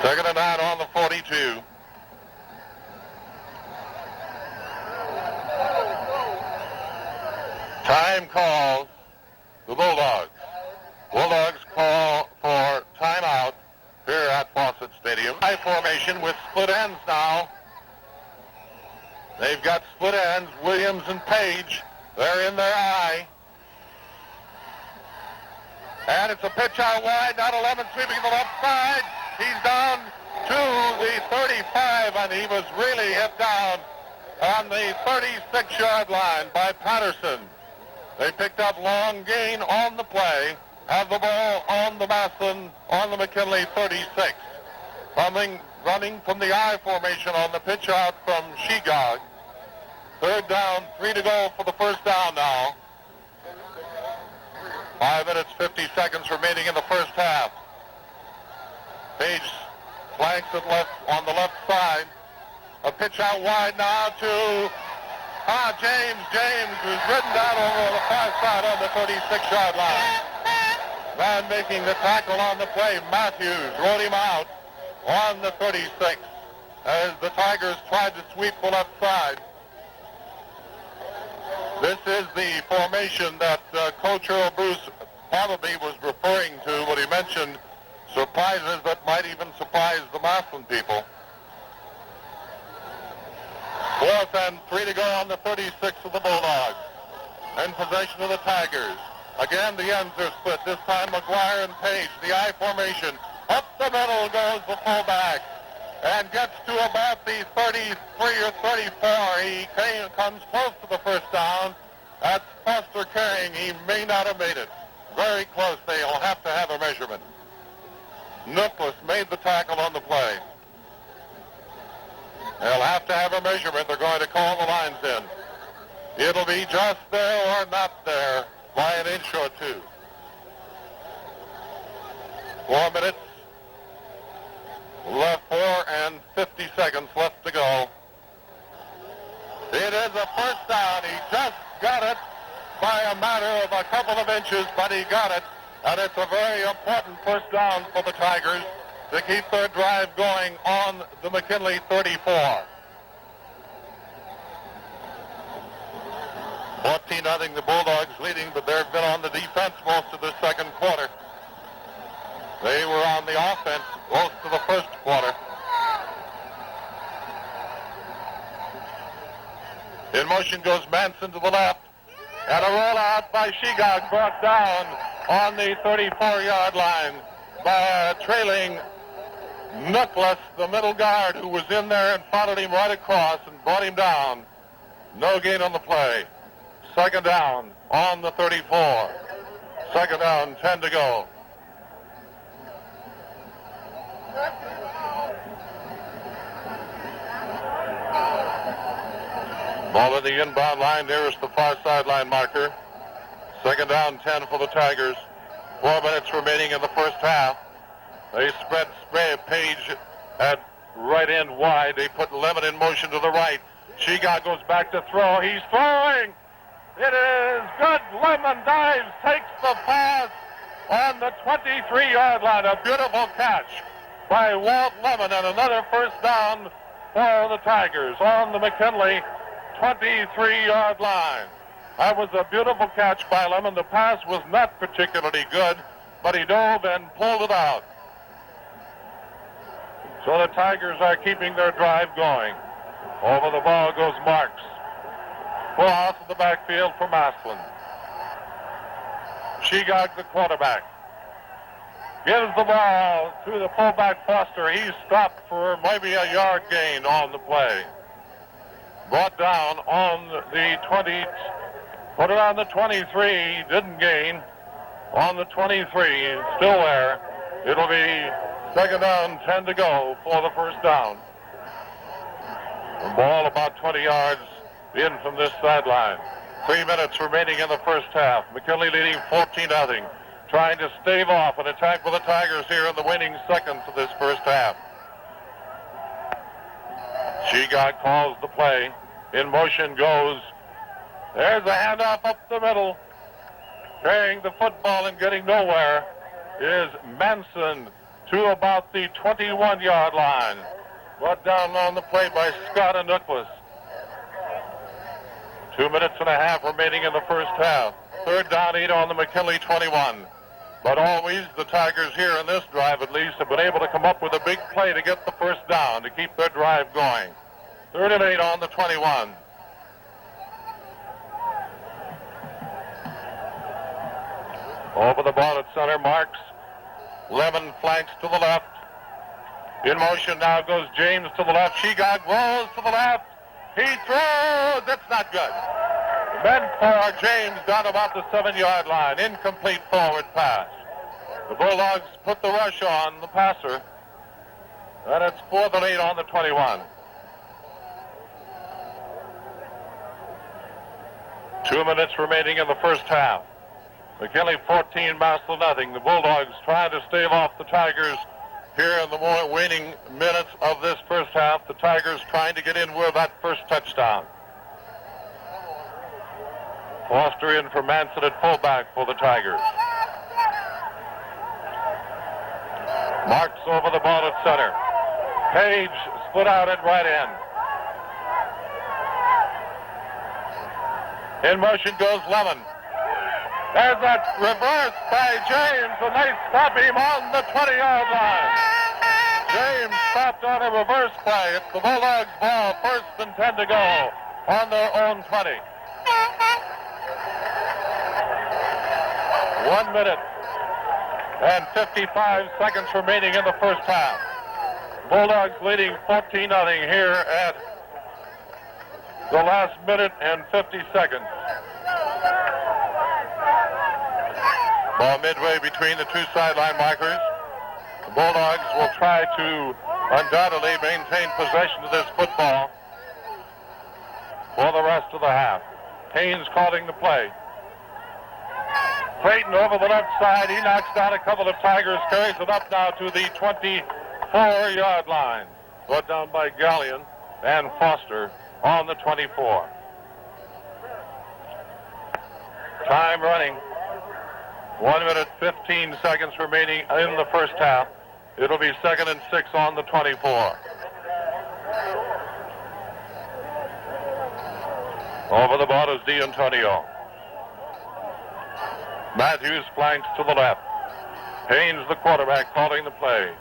Second and out on the 42. Time calls the Bulldogs. Bulldogs call for timeout here at Fawcett Stadium. High formation with split ends now. They've got split ends, Williams and Page. They're in their eye. And it's a pitch out wide, now 11 sweeping to the left side. He's down to the 35, and he was really hit down on the 36-yard line by Patterson. They picked up long gain on the play, have the ball on the Massillon, on the McKinley 36. Running from the I formation on the pitch out from Shegog. 3rd down, 3 to go for the first down now. 5 minutes, 50 seconds remaining in the first half. Page flanks it left on the left side. A pitch out wide now to James, who's ridden down over the far side on the 36-yard line. Man making the tackle on the play, Matthews rode him out on the 36 as the Tigers tried to sweep the left side. This is the formation that Coach Earl Bruce probably was referring to when he mentioned surprises that might even surprise the Massillon people. 4th and 3 to go on the 36 of the Bulldogs. In possession of the Tigers. Again, the ends are split. This time McGuire and Page, the I formation. Up the middle goes the fullback and gets to about the 33 or 34. He comes close to the first down. That's Foster carrying. He may not have made it. Very close. They'll have to have a measurement. Nicholas made the tackle on the play. They'll have to have a measurement. They're going to call the lines in. It'll be just there or not there by an inch or two. 4 minutes left, 4 and 50 seconds left to go. It is a first down. He just got it by a matter of a couple of inches, but he got it. And it's a very important first down for the Tigers to keep their drive going on the McKinley 34. 14-0 the Bulldogs leading, but they've been on the defense most of the second quarter. They were on the offense most of the first quarter. In motion goes Manson to the left. And a rollout by Shegog brought down on the 34-yard line by a trailing Nicholas, the middle guard, who was in there and followed him right across and brought him down. No gain on the play. 2nd down on the 34. 2nd down, 10 to go. Ball at the inbound line nearest the far sideline marker. 2nd down, 10 for the Tigers. 4 minutes remaining in the first half. They spread Page at right end wide. They put Lemon in motion to the right. Shegog goes back to throw. He's throwing. It is good. Lemon dives, takes the pass on the 23-yard line. A beautiful catch by Walt Lemon, and another first down for the Tigers on the McKinley 23-yard line. That was a beautiful catch by Lemon. The pass was not particularly good, but he dove and pulled it out. So the Tigers are keeping their drive going. Over the ball goes Marks. Full out of the backfield for Massillon. Shegog, the quarterback, gives the ball to the fullback Foster. He's stopped for maybe a yard gain on the play. Brought down on the 20, put it on the 23, didn't gain. On the 23, still there. It'll be 2nd down, 10 to go for the first down. The ball about 20 yards in from this sideline. 3 minutes remaining in the first half. McKinley leading 14-0. Trying to stave off an attack for the Tigers here in the waning seconds of this first half. Shigog calls the play. In motion goes. There's a handoff up the middle. Carrying the football and getting nowhere is Manson to about the 21-yard line. Brought down on the play by Scott and Nicholas. 2 minutes and a half remaining in the first half. Third down, 8 on the McKinley 21. But always the Tigers here in this drive at least have been able to come up with a big play to get the first down to keep their drive going. 3rd and 8 on the 21. Over the ball at center, Marks. Lemon flanks to the left. In motion now goes James to the left. Shigog rolls to the left. He throws. That's not good. Meant for James down about the 7-yard line. Incomplete forward pass. The Bulldogs put the rush on the passer. And it's 4th and 8 on the 21. 2 minutes remaining in the first half. McKinley 14, Massillon nothing. The Bulldogs trying to stave off the Tigers here in the more waning minutes of this first half. The Tigers trying to get in with that first touchdown. Foster in for Manson at fullback for the Tigers. Marks over the ball at center. Page split out at right end. In motion goes Lemon. There's that reverse by James, and they stop him on the 20-yard line. James stopped on a reverse play. It's the Bulldogs' ball, 1st and 10 to go on their own 20. 1 minute and 55 seconds remaining in the first half. Bulldogs leading 14-0 here at the last minute and 50 seconds. Ball midway between the two sideline markers. The Bulldogs will try to undoubtedly maintain possession of this football for the rest of the half. Haynes calling the play. Clayton over the left side. He knocks down a couple of Tigers, carries it up now to the 24-yard line. Brought down by Gallion and Foster on the 24. Time running. 1 minute, 15 seconds remaining in the first half. It'll be 2nd and 6 on the 24. Over the ball is D'Antonio. Matthews flanks to the left. Haynes, the quarterback, calling the play.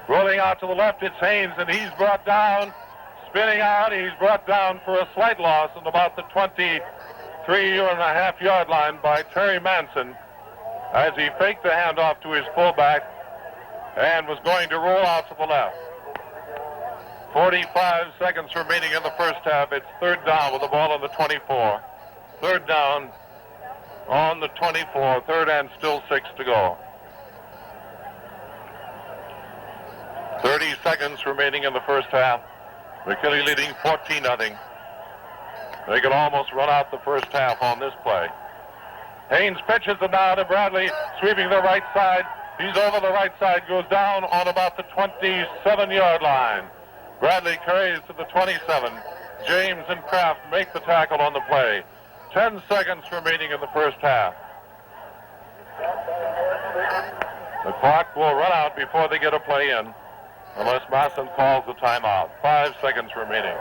Rolling out to the left, it's Haynes, and he's brought down, spinning out. He's brought down for a slight loss at about the 23.5-yard line by Terry Manson as he faked the handoff to his fullback and was going to roll out to the left. 45 seconds remaining in the first half. It's 3rd down with the ball on the 24. 3rd down on the 24. 3rd and still 6 to go. 30 seconds remaining in the first half. McKinley leading 14-0. They could almost run out the first half on this play. Haynes pitches it now to Bradley, sweeping the right side. He's over the right side, goes down on about the 27-yard line. Bradley carries to the 27. James and Kraft make the tackle on the play. 10 seconds remaining in the first half. The clock will run out before they get a play in, unless Masson calls the timeout. 5 seconds remaining.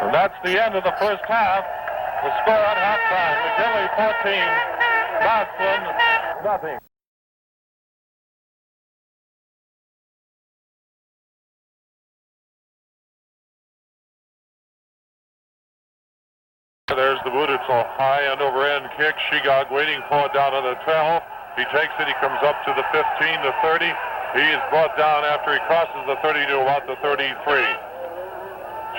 And that's the end of the first half. The score at halftime, McKinley 14, Massillon nothing. There's the boot. It's a high end over end kick. Shigog waiting for it down on the 12. He takes it. He comes up to the 15, the 30. He is brought down after he crosses the 30 to about the 33.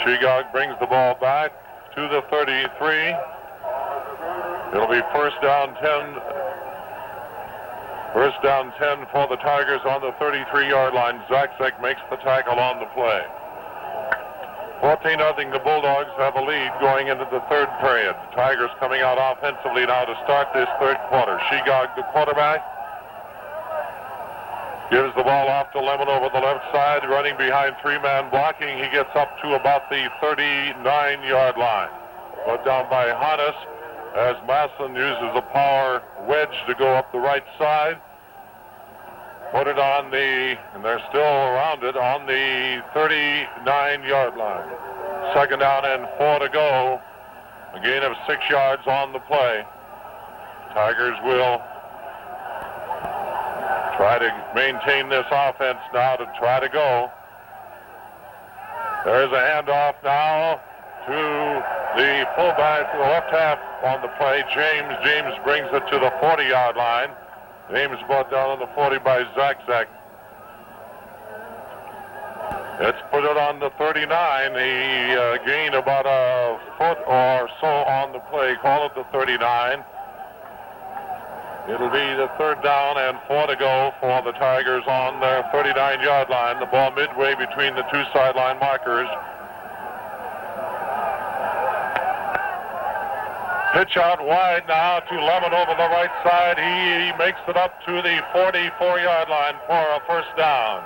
Shigog brings the ball back to the 33. It'll be first down 10. First down 10 for the Tigers on the 33-yard line. Zakzek makes the tackle on the play. 14-0, the Bulldogs have a lead going into the third period. The Tigers coming out offensively now to start this third quarter. Shegog, the quarterback, gives the ball off to Lemon over the left side, running behind three-man blocking. He gets up to about the 39-yard line. Put down by Hannes as Massillon uses a power wedge to go up the right side. Put it on and they're still around it, on the 39-yard line. Second down and 4 to go. A gain of 6 yards on the play. Tigers will try to maintain this offense now to try to go. There's a handoff now to the fullback, to the left half on the play. James brings it to the 40-yard line. James brought down on the 40 by Zach. Let's put it on the 39. He gained about a foot or so on the play. Call it the 39. It'll be the third down and 4 to go for the Tigers on their 39-yard line. The ball midway between the two sideline markers. Pitch out wide now to Lemon over the right side. He makes it up to the 44-yard line for a first down.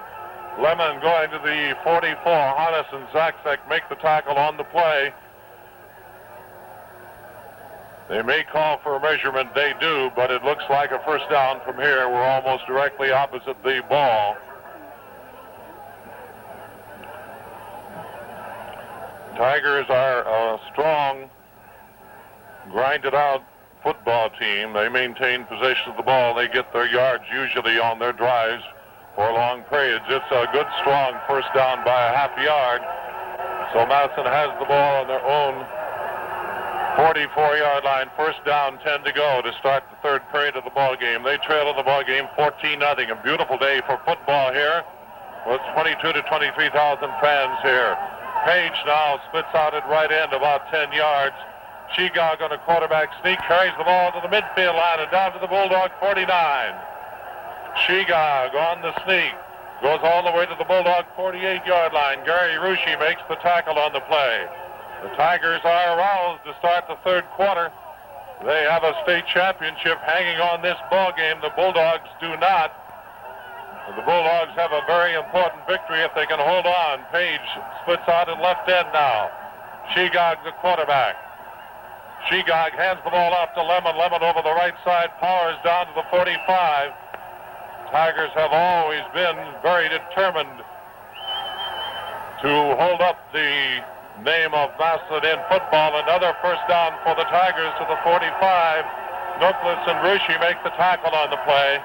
Lemon going to the 44. Hannes and Zach make the tackle on the play. They may call for a measurement. They do, but it looks like a first down from here. We're almost directly opposite the ball. Tigers are a strong, grinded-out football team. They maintain possession of the ball. They get their yards usually on their drives for long periods. It's a good, strong first down by a half yard. So Massillon has the ball on their own 44-yard line. First down, 10 to go to start the third period of the ball game. They trail in the ball game 14-0. A beautiful day for football here with 22 to 23,000 fans here. Page now splits out at right end about 10 yards. Shegog on a quarterback sneak, carries the ball to the midfield line and down to the Bulldog 49. Shegog on the sneak, goes all the way to the Bulldog 48-yard line. Gary Ruschi makes the tackle on the play. The Tigers are aroused to start the third quarter. They have a state championship hanging on this ball game. The Bulldogs do not. The Bulldogs have a very important victory if they can hold on. Page splits out at left end now. Shegog the quarterback. Shegog hands the ball off to Lemon. Lemon over the right side, powers down to the 45. Tigers have always been very determined to hold up the name of Massillon in football. Another first down for the Tigers to the 45. Nucleus and Ruschi make the tackle on the play.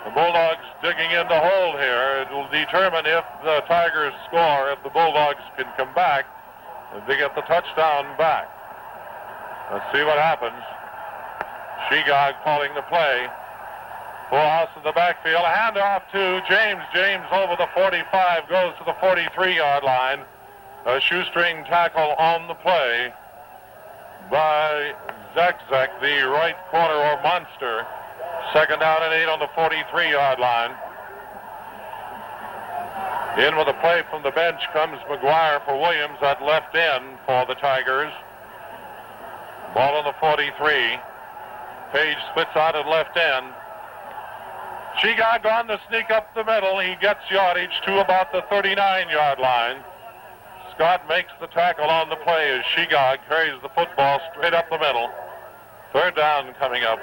The Bulldogs digging in the hole here. It will determine if the Tigers score, if the Bulldogs can come back, and they get the touchdown back. Let's see what happens. Shegog calling the play. Full house in the backfield. A handoff to James. James over the 45 goes to the 43-yard line. A shoestring tackle on the play by Zach, the right corner or monster. Second down and 8 on the 43-yard line. In with a play from the bench comes McGuire for Williams at left end for the Tigers. Ball on the 43. Page splits out at left end. Shegog on the sneak up the middle. He gets yardage to about the 39-yard line. Scott makes the tackle on the play as Shegog carries the football straight up the middle. Third down coming up.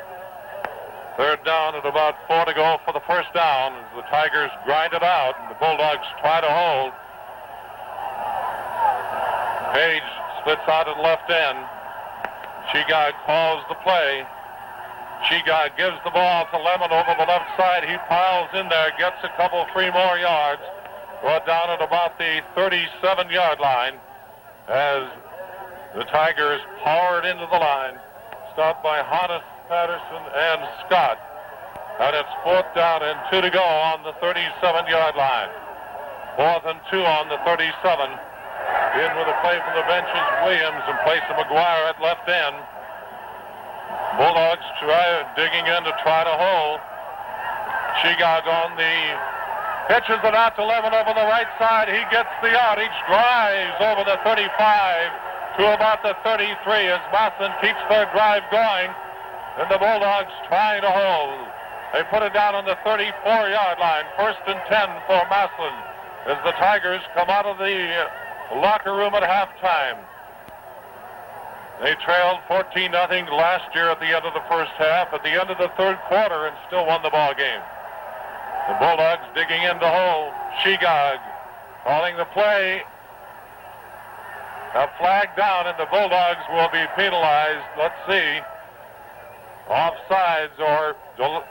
Third down at about 4 to go for the first down as the Tigers grind it out and the Bulldogs try to hold. Page splits out at left end. Shegog calls the play. Shegog gives the ball to Lemon over the left side. He piles in there, gets a couple, 3 more yards. Brought down at about the 37-yard line as the Tigers powered into the line. Stopped by Hannes, Patterson, and Scott. And it's 4th down and 2 to go on the 37-yard line. 4th and 2 on the 37. In with a play from the benches, Williams in place of McGuire at left end. Bulldogs digging in to try to hold. Shegog on the Pitches it out to Levin over the right side. He gets the yardage, drives over the 35 to about the 33 as Massillon keeps their drive going. And the Bulldogs trying to hold. They put it down on the 34-yard line. 1st and 10 for Massillon as the Tigers come out of the locker room at halftime. They trailed 14-0 last year at the end of the first half, at the end of the third quarter, and still won the ball game. The Bulldogs digging in to hold. Shigog calling the play. A flag down, and the Bulldogs will be penalized. Let's see. Offsides, or the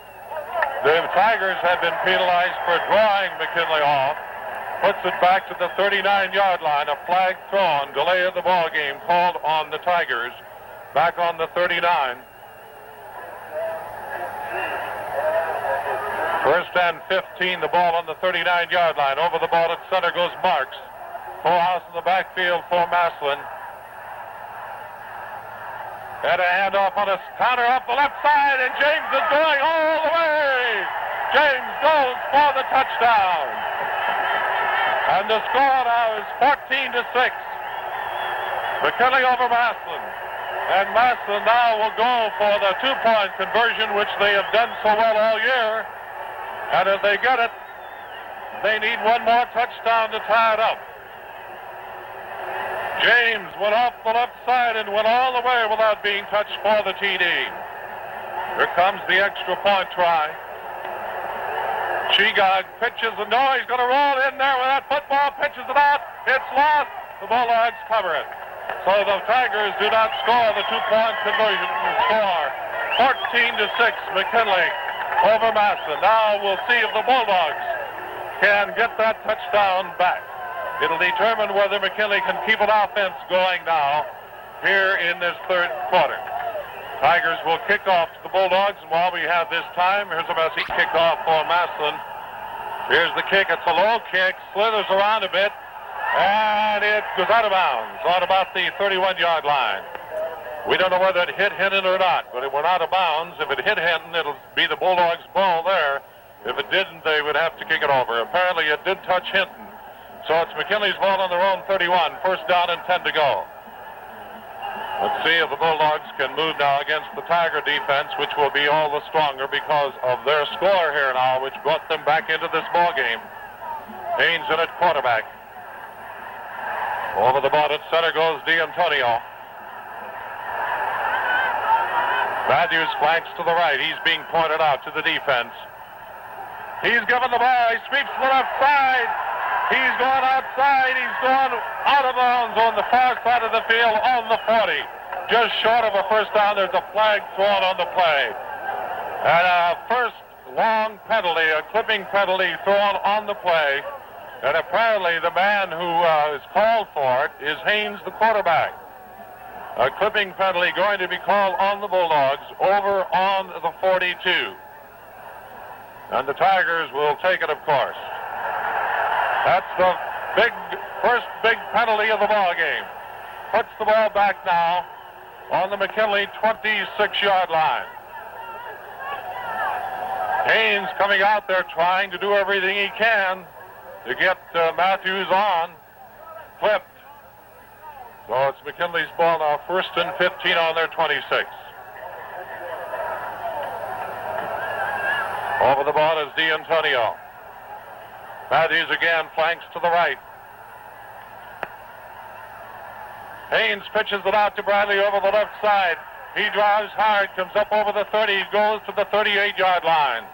Tigers have been penalized for drawing McKinley off. Puts it back to the 39-yard line. A flag thrown. Delay of the ball game called on the Tigers. Back on the 39. 1st and 15. The ball on the 39-yard line. Over the ball at center goes Marks. Full house in the backfield for Massillon. And a handoff on a counter up the left side, and James is going all the way. James goes for the touchdown. And the score now is 14-6. McKinley over Massillon. And Massillon now will go for the two-point conversion, which they have done so well all year. And if they get it, they need one more touchdown to tie it up. James went off the left side and went all the way without being touched for the TD. Here comes the extra point try. Shigog pitches, and no, he's going to roll in there with that football, pitches it out. It's lost. The Bulldogs cover it. So the Tigers do not score the two-point conversion score. 14-6, McKinley over Massillon. Now we'll see if the Bulldogs can get that touchdown back. It'll determine whether McKinley can keep an offense going now here in this third quarter. Tigers will kick off to the Bulldogs, and while we have this time, here's a messy kickoff for Massillon. Here's the kick. It's a low kick, slithers around a bit, and it goes out of bounds on about the 31-yard line. We don't know whether it hit Hinton or not, but it went out of bounds. If it hit Hinton, it'll be the Bulldogs' ball there. If it didn't, they would have to kick it over. Apparently, it did touch Hinton. So it's McKinley's ball on their own 31. 1st down and 10 to go. Let's see if the Bulldogs can move now against the Tiger defense, which will be all the stronger because of their score here now, which brought them back into this ball game. Haynes in at quarterback. Over the ball at center goes D'Antonio. Matthews flanks to the right. He's being pointed out to the defense. He's given the ball. He sweeps to the left side. He's going outside. He's going out of bounds on the far side of the field on the 40. Just short of a first down. There's a flag thrown on the play. And a first long penalty, a clipping penalty thrown on the play. And apparently the man who is called for it is Haynes, the quarterback. A clipping penalty going to be called on the Bulldogs over on the 42. And the Tigers will take it, of course. That's the first big penalty of the ball game. Puts the ball back now on the McKinley 26-yard line. Haynes coming out there trying to do everything he can to get Matthews on. Flipped. So it's McKinley's ball now, 1st and 15 on their 26. Over the ball is D'Antonio. Matthews again flanks to the right. Haynes pitches it out to Bradley over the left side. He drives hard, comes up over the 30, goes to the 38-yard line.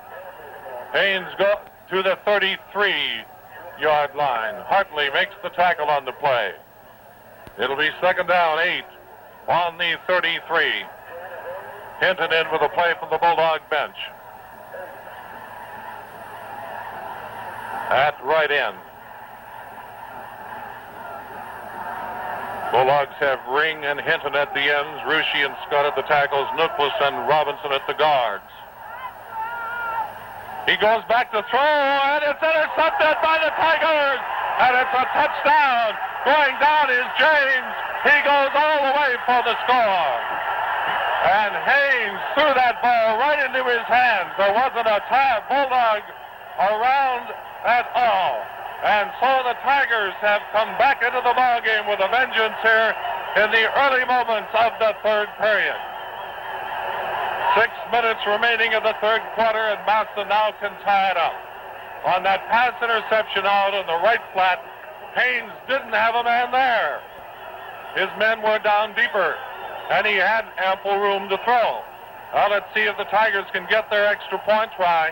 Haynes goes to the 33-yard line. Hartley makes the tackle on the play. It'll be 2nd down, 8 on the 33. Hinton in with a play from the Bulldog bench. At right end. Bulldogs have Ring and Hinton at the ends, Ruschi and Scott at the tackles, Nucleus and Robinson at the guards. He goes back to throw, and it's intercepted by the Tigers, and it's a touchdown. Going down is James. He goes all the way for the score. And Haynes threw that ball right into his hands. There wasn't a Bulldog around at all. And so the Tigers have come back into the ballgame with a vengeance here in the early moments of the third period. 6 minutes remaining in the third quarter, and Massillon now can tie it up. On that pass interception out on the right flat, Haynes didn't have a man there. His men were down deeper, and he had ample room to throw. Well, let's see if the Tigers can get their extra point try.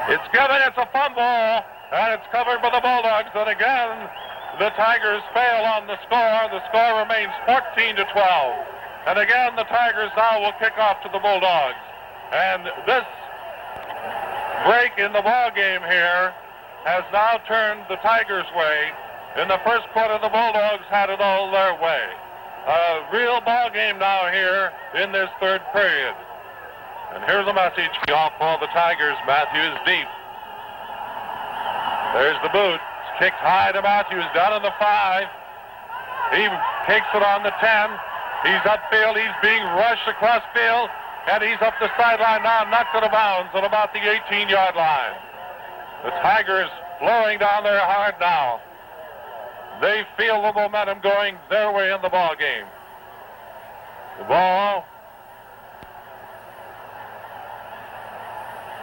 It's given, it's a fumble, and it's covered by the Bulldogs. And again, the Tigers fail on the score. The score remains 14-12. And again, the Tigers now will kick off to the Bulldogs. And this break in the ball game here has now turned the Tigers' way. In the first quarter, the Bulldogs had it all their way. A real ball game now here in this third period. And here's the message off for the Tigers. Matthews deep. There's the boot. It's kicked high to Matthews down in the 5. He takes it on the 10. He's upfield. He's being rushed across field. And he's up the sideline now, knocked out of bounds at about the 18-yard line. The Tigers flowing down there hard now. They feel the momentum going their way in the ball game. The ball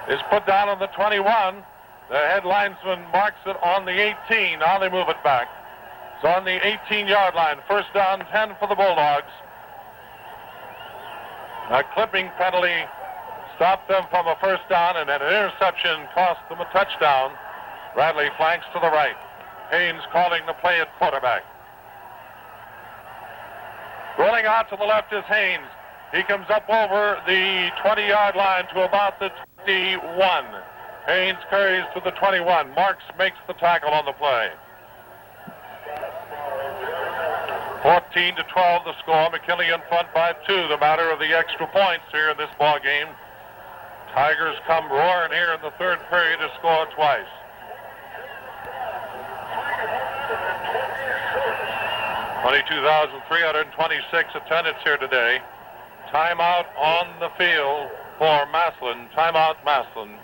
is put down on the 21. The head linesman marks it on the 18. Now they move it back. It's on the 18-yard line. First down, 10 for the Bulldogs. A clipping penalty stopped them from a first down, and an interception cost them a touchdown. Bradley flanks to the right. Haynes calling the play at quarterback. Rolling out to the left is Haynes. He comes up over the 20-yard line to about the 21. Haynes carries to the 21. Marks makes the tackle on the play. 14-12 the score. McKinley in front by 2. The matter of the extra points here in this ball game. Tigers come roaring here in the third period to score twice. $22,326 attendance here today. Timeout on the field for Massillon. Timeout Massillon.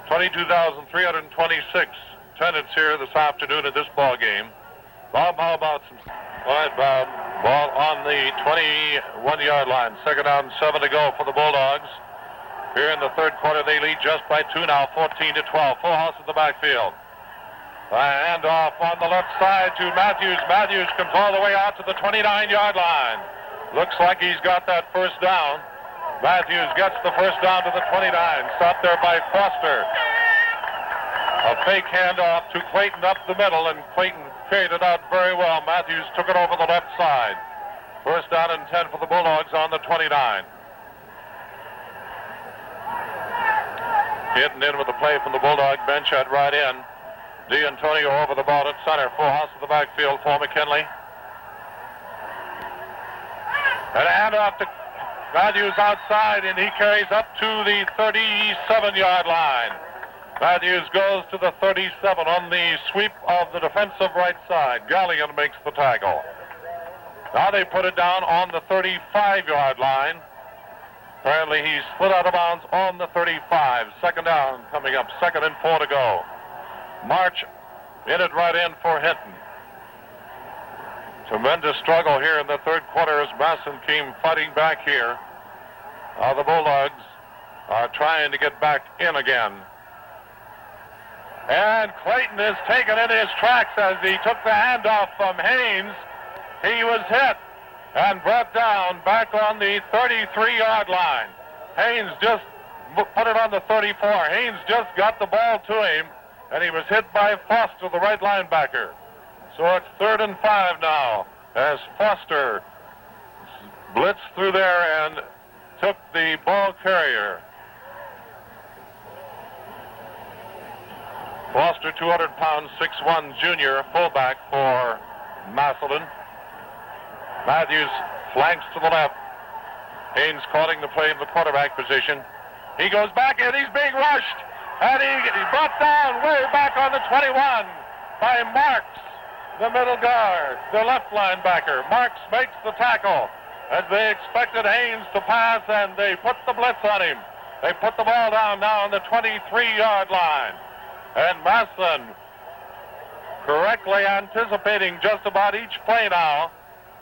22,326 attendance here this afternoon at this ball game. Bob, how about some... All right, Bob. Ball on the 21-yard line. Second down, 7 to go for the Bulldogs. Here in the third quarter, they lead just by 2 now, 14-12. Full house in the backfield. Handoff on the left side to Matthews. Matthews comes all the way out to the 29-yard line. Looks like he's got that first down. Matthews gets the first down to the 29. Stopped there by Foster. A fake handoff to Clayton up the middle, and Clayton carried it out very well. Matthews took it over the left side. First down and 10 for the Bulldogs on the 29. Hitting in with the play from the Bulldog bench at right end. D'Antonio over the ball at center. Full house of the backfield for McKinley. And a handoff to Matthews outside, and he carries up to the 37-yard line. Matthews goes to the 37 on the sweep of the defensive right side. Gallion makes the tackle. Now they put it down on the 35-yard line. Apparently he slid out of bounds on the 35. Second down coming up. 2nd and 4 to go. March in it right in for Hinton. Tremendous struggle here in the third quarter as Massillon came fighting back here. The Bulldogs are trying to get back in again. And Clayton is taken in his tracks as he took the handoff from Haynes. He was hit and brought down back on the 33-yard line. Haynes just put it on the 34. Haynes just got the ball to him, and he was hit by Foster, the right linebacker. So it's 3rd and 5 now as Foster blitzed through there and took the ball carrier. Foster, 200 pounds, 6'1", junior, fullback for Massillon. Matthews flanks to the left. Haynes calling the play in the quarterback position. He goes back and he's being rushed. And he's brought down way back on the 21 by Marks, the middle guard, the left linebacker. Marks makes the tackle. as they expected Haynes to pass, and they put the blitz on him. They put the ball down now on the 23-yard line. And Massillon correctly anticipating just about each play now,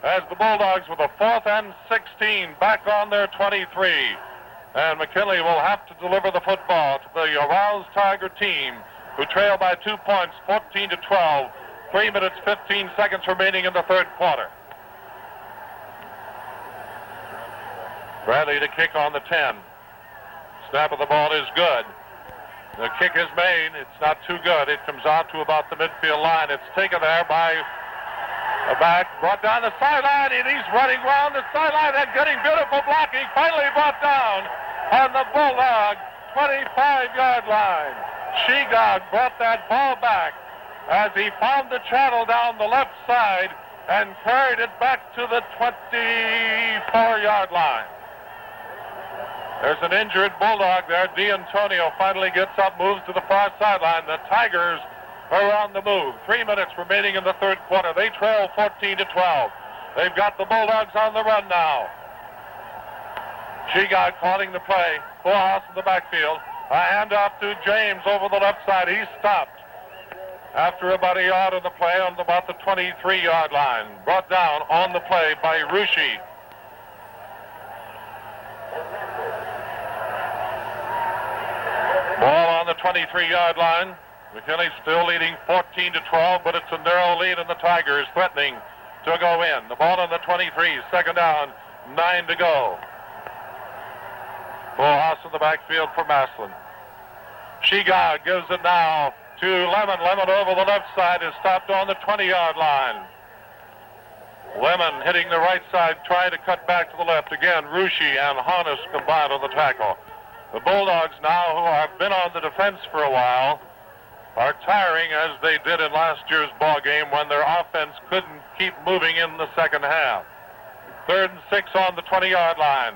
as the Bulldogs with a 4th and 16 back on their 23. And McKinley will have to deliver the football to the aroused Tiger team, who trail by 2 points, 14-12. 3 minutes, 15 seconds remaining in the third quarter. Bradley to kick on the 10. Snap of the ball is good. The kick is made. It's not too good. It comes out to about the midfield line. It's taken there by a back, brought down the sideline, and he's running around the sideline and getting beautiful blocking. Finally brought down on the Bulldog 25-yard line. Shegog brought that ball back as he found the channel down the left side and carried it back to the 24-yard line. There's an injured Bulldog there. D'Antonio finally gets up, moves to the far sideline. The Tigers are on the move. 3 minutes remaining in the third quarter. They trail 14-12. They've got the Bulldogs on the run now. Shegog calling the play. Fullhouse in the backfield. A handoff to James over the left side. He's stopped after about a yard on the play on about the 23-yard line. Brought down on the play by Rushi. Ball on the 23-yard line. McKinley still leading 14-12, but it's a narrow lead, and the Tigers threatening to go in. The ball on the 23, second down, 9 to go. Fullhouse in the backfield for Massillon. Shegog gives it now to Lemon. Lemon over the left side is stopped on the 20-yard line. Lemon hitting the right side, trying to cut back to the left. Again, Rushi and Harness combined on the tackle. The Bulldogs now, who have been on the defense for a while, are tiring as they did in last year's ball game when their offense couldn't keep moving in the second half. 3rd and 6 on the 20-yard line.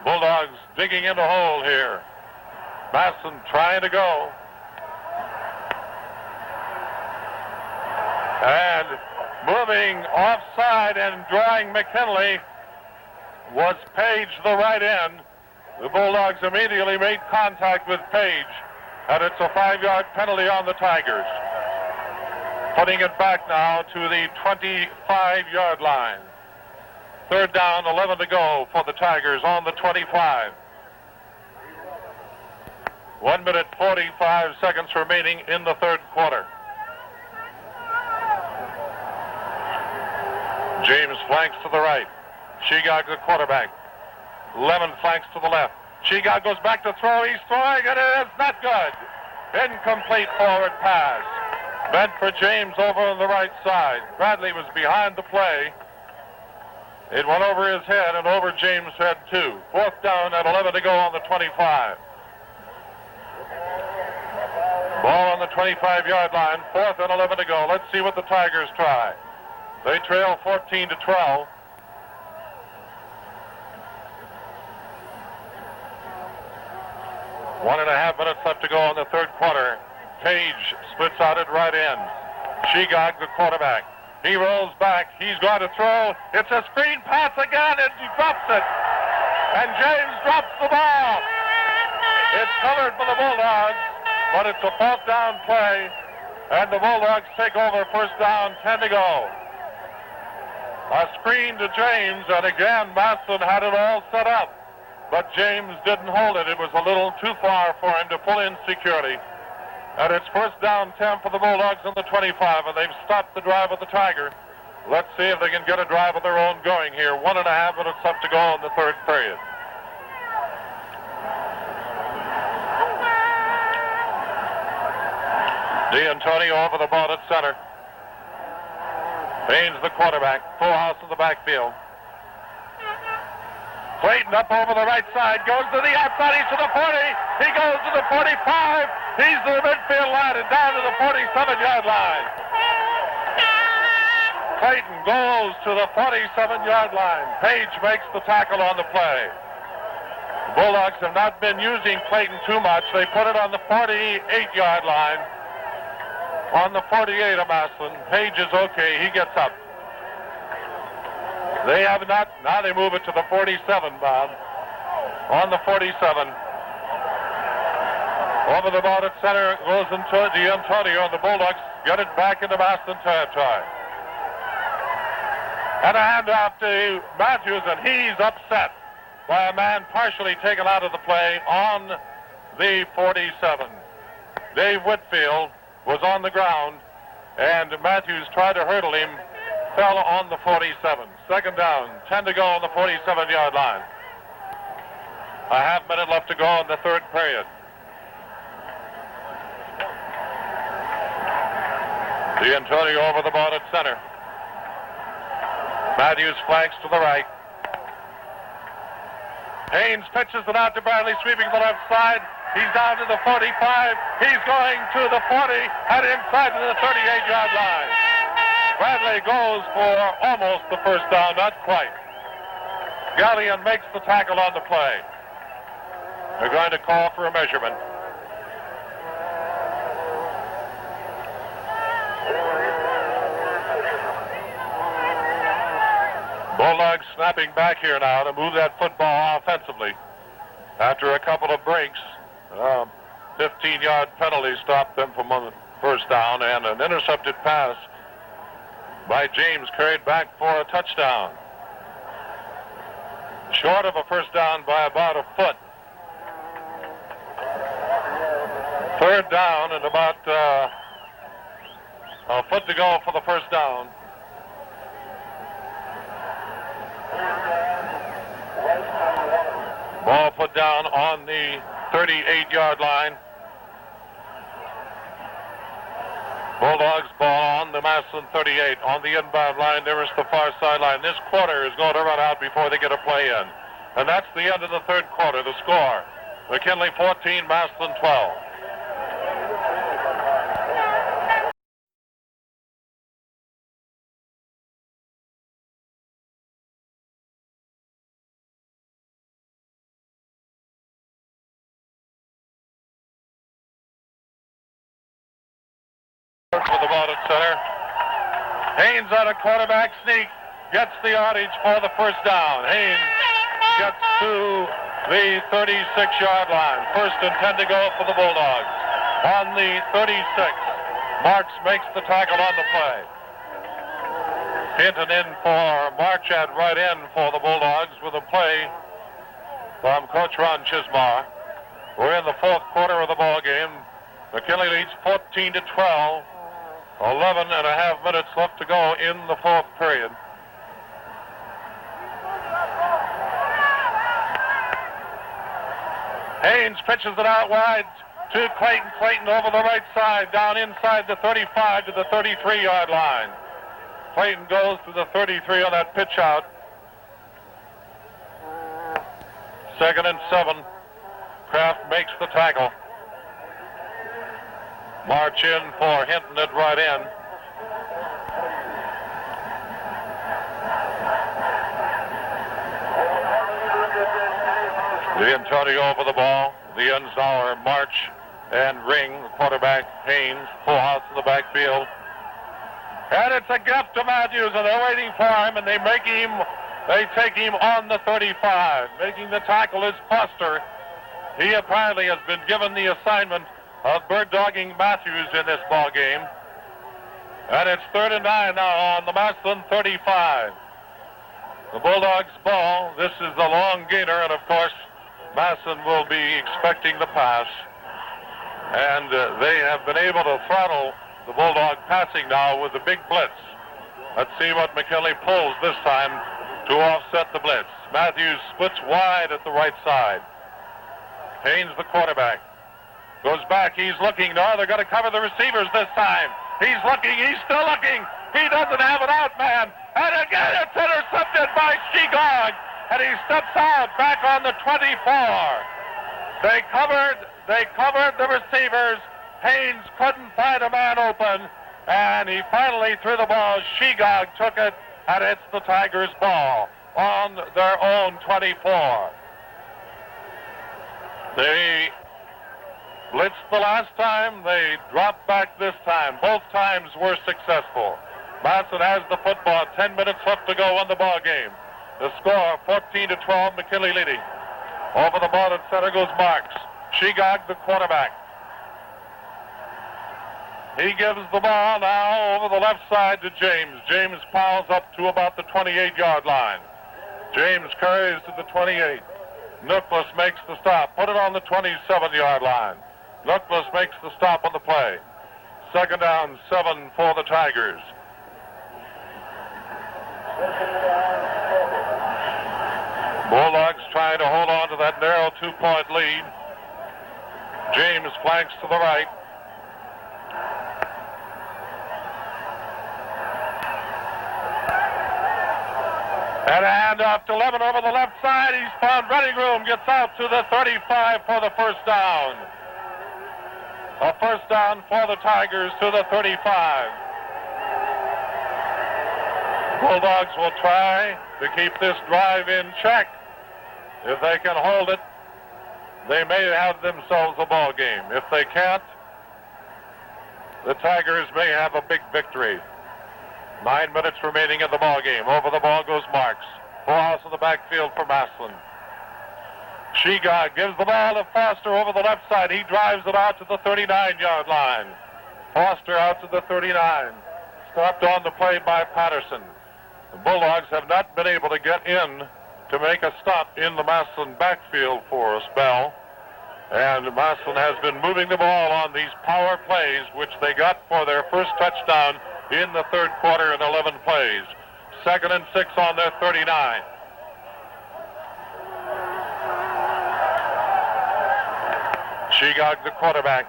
Bulldogs digging in a hole here. Massillon trying to go. And moving offside and drawing McKinley was Page, the right end. The Bulldogs immediately made contact with Page, and it's a 5-yard penalty on the Tigers. Putting it back now to the 25-yard line. 3rd down, 11 to go for the Tigers on the 25. 1 minute, 45 seconds remaining in the third quarter. James flanks to the right. Shegog, the quarterback. Lemon flanks to the left. Shegog goes back to throw. He's throwing, and it is not good. Incomplete forward pass. Meant for James over on the right side. Bradley was behind the play. It went over his head and over James' head, too. 4th down at 11 to go on the 25. Ball on the 25-yard line. 4th and 11 to go. Let's see what the Tigers try. They trail 14-12. One and a half minutes left to go in the third quarter. Page splits out at right end. Shegog, the quarterback. He rolls back. He's going to throw. It's a screen pass again, and he drops it. And James drops the ball. It's covered for the Bulldogs, but it's a 4th down play, and the Bulldogs take over. 1st down, 10 to go. A screen to James, and again, Massillon had it all set up. But James didn't hold it. It was a little too far for him to pull in securely. And it's 1st down 10 for the Bulldogs on the 25, and they've stopped the drive of the Tiger. Let's see if they can get a drive of their own going here. 1.5 minutes left to go in the third period. D'Antonio over the ball at center. Baines, the quarterback. Fullhouse in the backfield. Clayton up over the right side, goes to the outside, he's to the 40, he goes to the 45, he's to the midfield line and down to the 47-yard line. Clayton goes to the 47-yard line. Page makes the tackle on the play. The Bulldogs have not been using Clayton too much. They put it on the 48-yard line. On the 48 of Massillon. Page is okay, he gets up. They have not. Now they move it to the 47, Bob. On the 47. Over the ball at center goes into D'Antonio, and the Bulldogs get it back into Massillon territory. And a handoff to Matthews, and he's upset by a man partially taken out of the play on the 47. Dave Whitfield was on the ground, and Matthews tried to hurdle him, fell on the 47. Second down, 10 to go on the 47-yard line. A half minute left to go in the third period. D'Antonio over the ball at center. Matthews flanks to the right. Haynes pitches it out to Bradley, sweeping the left side. He's down to the 45. He's going to the 40 and inside to the 38-yard line. Bradley goes for almost the first down, not quite. Gallion makes the tackle on the play. They're going to call for a measurement. Bulldogs snapping back here now to move that football offensively. After a couple of breaks, 15-yard penalty stopped them from a first down, and an intercepted pass by James carried back for a touchdown. Short of a first down by about a foot. Third down and about a foot to go for the first down. Ball put down on the 38-yard line. Bulldogs ball on the Massillon 38 on the inbound line. There is the far sideline. This quarter is going to run out before they get a play in. And that's the end of the third quarter. The score, McKinley 14, Massillon 12. For the ball at center. Haynes on a quarterback sneak gets the yardage for the first down. Haynes gets to the 36-yard line. First and 10 to go for the Bulldogs. On the 36, Marks makes the tackle on the play. Hinton in for March at right end for the Bulldogs with a play from Coach Ron Chismar. We're in the fourth quarter of the ball game. McKinley leads 14-12. 11 and a half minutes left to go in the fourth period. Haynes pitches it out wide to Clayton. Clayton over the right side, down inside the 35 to the 33-yard line. Clayton goes to the 33 on that pitch out. Second and 7. Kraft makes the tackle. March in for Hinton at right end. D'Antonio over the ball. The ends now are March and Ring. The quarterback, Haynes, full house in the backfield. And it's a gift to Matthews, and they're waiting for him, and they take him on the 35. Making the tackle is Foster. He apparently has been given the assignment of bird-dogging Matthews in this ball game. And it's 3rd and 9 now on the Massillon 35. The Bulldogs ball. This is the long gainer, and of course, Massillon will be expecting the pass. And they have been able to throttle the Bulldog passing now with the big blitz. Let's see what McKinley pulls this time to offset the blitz. Matthews splits wide at the right side. Haynes, the quarterback, goes back. He's looking. No, they're going to cover the receivers this time. He's looking. He's still looking. He doesn't have an out man. And again, it's intercepted by Shigog. And he steps out back on the 24. They covered the receivers. Haynes couldn't find a man open. And he finally threw the ball. Shigog took it. And it's the Tigers' ball on their own 24. They blitzed the last time. They dropped back this time. Both times were successful. Massillon has the football. 10 minutes left to go in the ball game. The score, 14-12, McKinley leading. Over the ball at center goes Marks. Shegog, the quarterback. He gives the ball now over the left side to James. James piles up to about the 28-yard line. James carries to the 28. Nicholas makes the stop. Put it on the 27-yard line. Nicholas makes the stop on the play. Second down, 7 for the Tigers. Bulldogs trying to hold on to that narrow 2-point lead. James flanks to the right. And a handoff to Levin over the left side. He's found running room. Gets out to the 35 for the first down. A first down for the Tigers to the 35. Bulldogs will try to keep this drive in check. If they can hold it, they may have themselves a ball game. If they can't, the Tigers may have a big victory. 9 minutes remaining in the ball game. Over the ball goes Marks. Cross in the backfield for Massillon. Shegog gives the ball to Foster over the left side. He drives it out to the 39-yard line. Foster out to the 39. Stopped on the play by Patterson. The Bulldogs have not been able to get in to make a stop in the Massillon backfield for a spell. And Massillon has been moving the ball on these power plays, which they got for their first touchdown in the third quarter in 11 plays. 2nd and 6 on their 39. Shegog, the quarterback.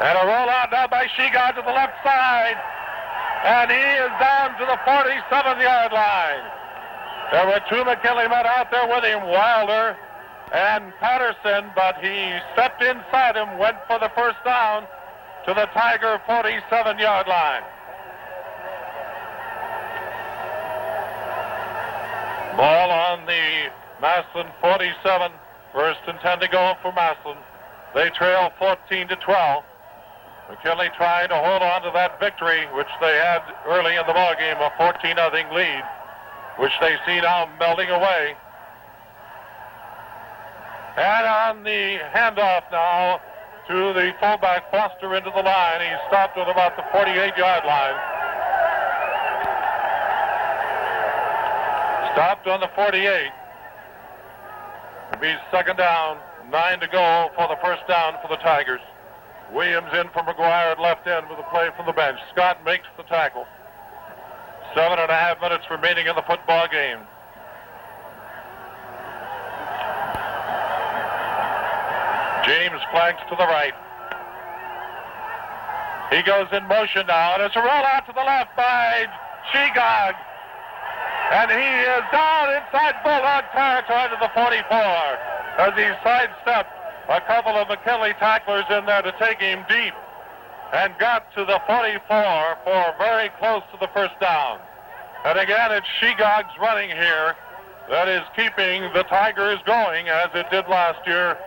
And a rollout now by Shegog to the left side. And he is down to the 47-yard line. There were 2 McKinley men out there with him, Wilder and Patterson, but he stepped inside him, went for the first down to the Tiger 47-yard line. Ball on the Massillon 47. First and 10 to go for Massillon. They trail 14-12. McKinley trying to hold on to that victory, which they had early in the ballgame, a 14-0 lead, which they see now melting away. And on the handoff now to the fullback, Foster into the line. He stopped at about the 48-yard line. Stopped on the 48. It'll be second down, 9 to go for the first down for the Tigers. Williams in for McGuire at left end with a play from the bench. Scott makes the tackle. 7.5 minutes remaining in the football game. James flanks to the right. He goes in motion now, and it's a rollout to the left by Shegog. And he is down inside Bulldog territory to the 44 as he sidestepped a couple of McKinley tacklers in there to take him deep and got to the 44 for very close to the first down. And again, it's Shegog's running here that is keeping the Tigers going as it did last year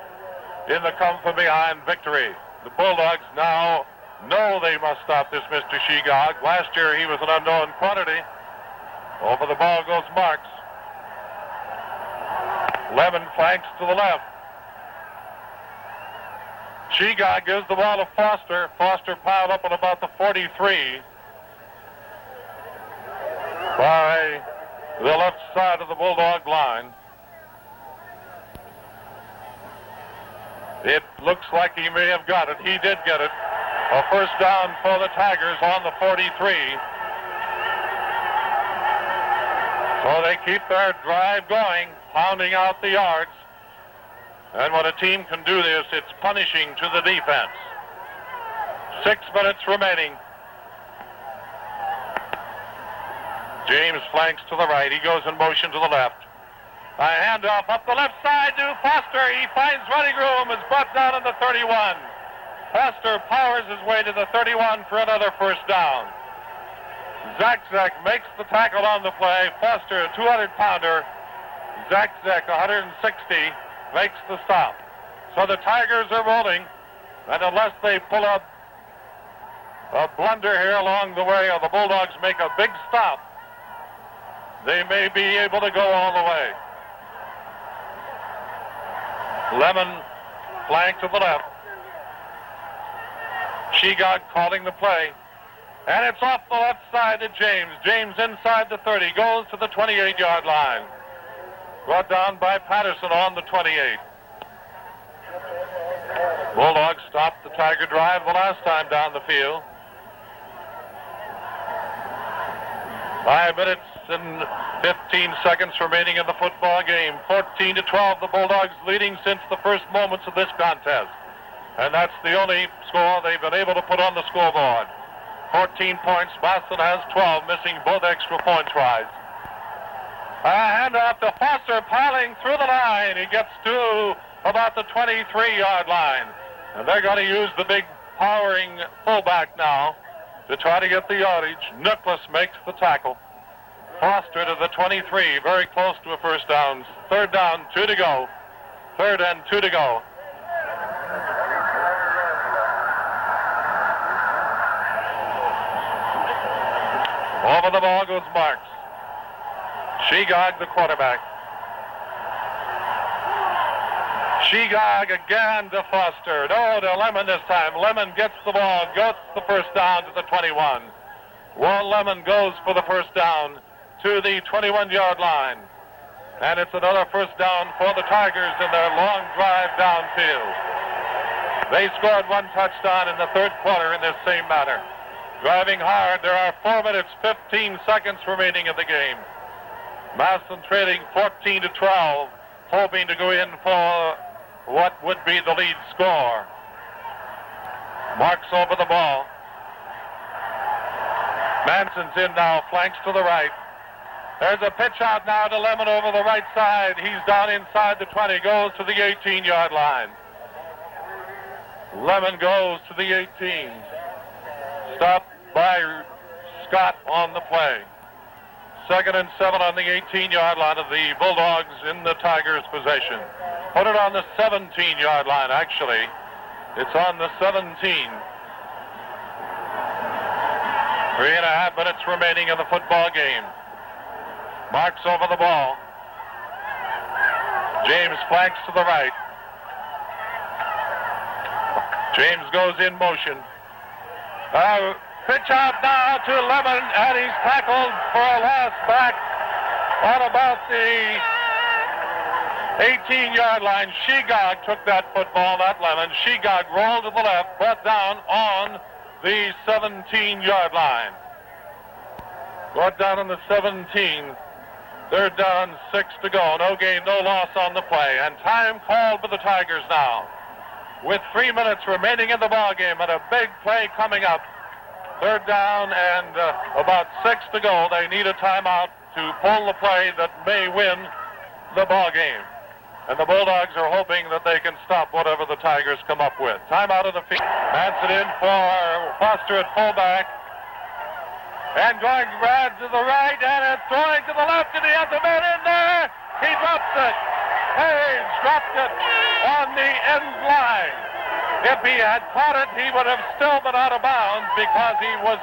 in the come-from-behind victory. The Bulldogs now know they must stop this Mr. Shegog. Last year he was an unknown quantity. Over the ball goes Marks. Levin flanks to the left. Shegog gives the ball to Foster. Foster piled up on about the 43 by the left side of the Bulldog line. It looks like he may have got it. He did get it. A first down for the Tigers on the 43. So they keep their drive going, pounding out the yards. And when a team can do this, it's punishing to the defense. 6 minutes remaining. James flanks to the right. He goes in motion to the left. A handoff up the left side to Foster. He finds running room. Is brought down in the 31. Foster powers his way to the 31 for another first down. Zach makes the tackle on the play. Foster, a 200-pounder. Zach, 160, makes the stop. So the Tigers are rolling, and unless they pull up a blunder here along the way, or the Bulldogs make a big stop, they may be able to go all the way. Lemon flank to the left. Shegog calling the play. And it's off the left side to James. James inside the 30, goes to the 28-yard line. Brought down by Patterson on the 28. Bulldogs stopped the Tiger drive the last time down the field. 5 minutes and 15 seconds remaining in the football game. 14-12, the Bulldogs leading since the first moments of this contest. And that's the only score they've been able to put on the scoreboard. 14 points. Massillon has 12, missing both extra point tries. A handoff to Foster, piling through the line. He gets to about the 23-yard line. And they're going to use the big powering fullback now to try to get the yardage. Nicholas makes the tackle. Foster to the 23, very close to a first down. Third down, 2 to go. Third and 2 to go. Over the ball goes Marks. Shegog, the quarterback. Shegog again to Foster. No, to Lemon this time. Lemon gets the ball, gets the first down to the 21. Walt Lemon goes for the first down to the 21-yard line. And it's another first down for the Tigers in their long drive downfield. They scored one touchdown in the third quarter in this same manner. Driving hard, there are 4 minutes, 15 seconds remaining in the game. Massillon trailing 14-12, hoping to go in for what would be the lead score. Marks over the ball. Manson's in now, flanks to the right. There's a pitch out now to Lemon over the right side. He's down inside the 20, goes to the 18-yard line. Lemon goes to the 18. Stopped by Scott on the play. 2nd and 7 on the 18-yard line of the Bulldogs in the Tigers' possession. Put it on the 17-yard line, actually. It's on the 17. 3.5 minutes remaining in the football game. Marks over the ball. James flanks to the right. James goes in motion. Pitch out now to Lemon, and he's tackled for a loss back on about the 18-yard line. Shegog took that football, not Lemon. Shegog rolled to the left, brought down on the 17-yard line. Brought down on the 17. Third down, 6 to go. No gain, no loss on the play. And time called for the Tigers now. With 3 minutes remaining in the ball game and a big play coming up. Third down and about 6 to go. They need a timeout to pull the play that may win the ball game. And the Bulldogs are hoping that they can stop whatever the Tigers come up with. Timeout of the field. Manson in for Foster at fullback. And going right to the right and throwing to the left, and he has a man in there. He drops it. Page dropped it on the end line. If he had caught it, he would have still been out of bounds because he was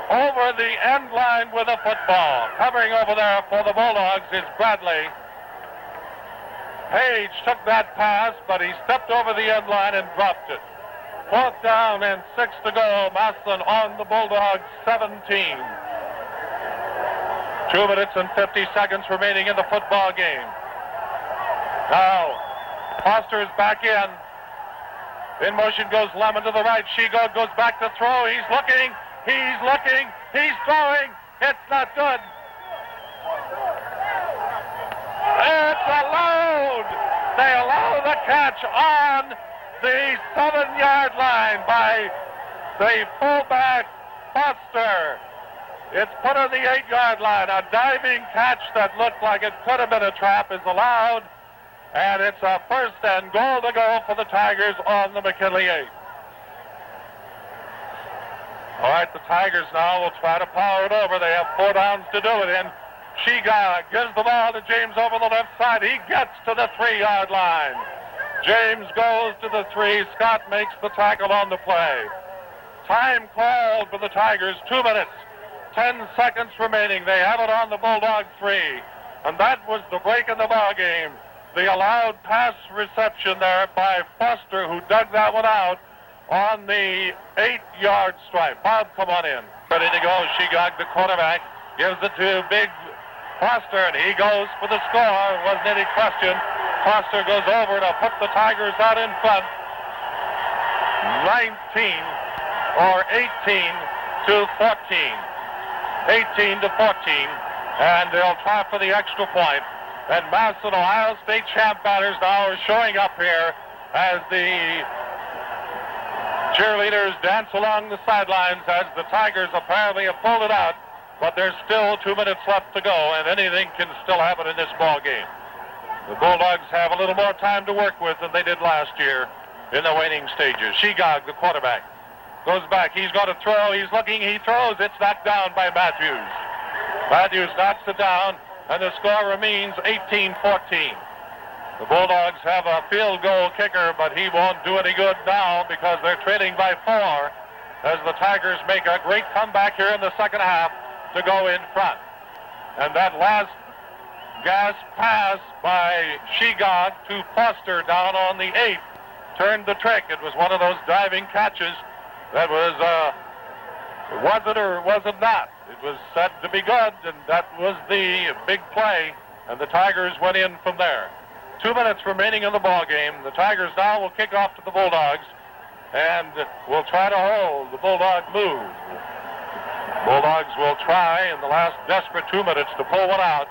over the end line with a football. Covering over there for the Bulldogs is Bradley. Page took that pass, but he stepped over the end line and dropped it. 4th down and 6 to go. Massillon on the Bulldogs 17. 2 minutes and 50 seconds remaining in the football game. Now, Foster is back in. In motion goes Lemon to the right. Shegog goes back to throw. He's looking. He's throwing. It's not good. It's allowed. They allow the catch on the 7-yard line by the fullback Foster. It's put on the 8-yard line. A diving catch that looked like it could have been a trap is allowed. And it's a 1st and goal to go for the Tigers on the McKinley 8. All right, the Tigers now will try to power it over. They have 4 downs to do it in. Shegog gives the ball to James over the left side. He gets to the 3-yard line. James goes to the 3. Scott makes the tackle on the play. Time called for the Tigers. 2 minutes, 10 seconds remaining. They have it on the Bulldog 3. And that was the break in the ball game. The allowed pass reception there by Foster, who dug that one out on the 8-yard stripe. Bob, come on in. Ready to go. Shegog, the quarterback, gives it to Big Foster, and he goes for the score. Wasn't any question. Foster goes over to put the Tigers out in front. 19 or 18 to 14. 18 to 14. And they'll try for the extra point. And Massillon, Ohio State champ batters now are showing up here as the cheerleaders dance along the sidelines as the Tigers apparently have pulled it out. But there's still 2 minutes left to go, and anything can still happen in this ball game. The Bulldogs have a little more time to work with than they did last year in the waning stages. Shegog, the quarterback, goes back. He's going to throw. He's looking. He throws. It's knocked down by Matthews. Matthews knocks it down, and the score remains 18-14. The Bulldogs have a field goal kicker, but he won't do any good now because they're trailing by 4 as the Tigers make a great comeback here in the second half to go in front. And that last gas pass by Shegog to Foster down on the 8 turned the trick. It was one of those diving catches that was, was it or was it not? It was said to be good, and that was the big play, and the Tigers went in from there. 2 minutes remaining in the ball game. The Tigers now will kick off to the Bulldogs and will try to hold the Bulldog move. Bulldogs will try in the last desperate 2 minutes to pull one out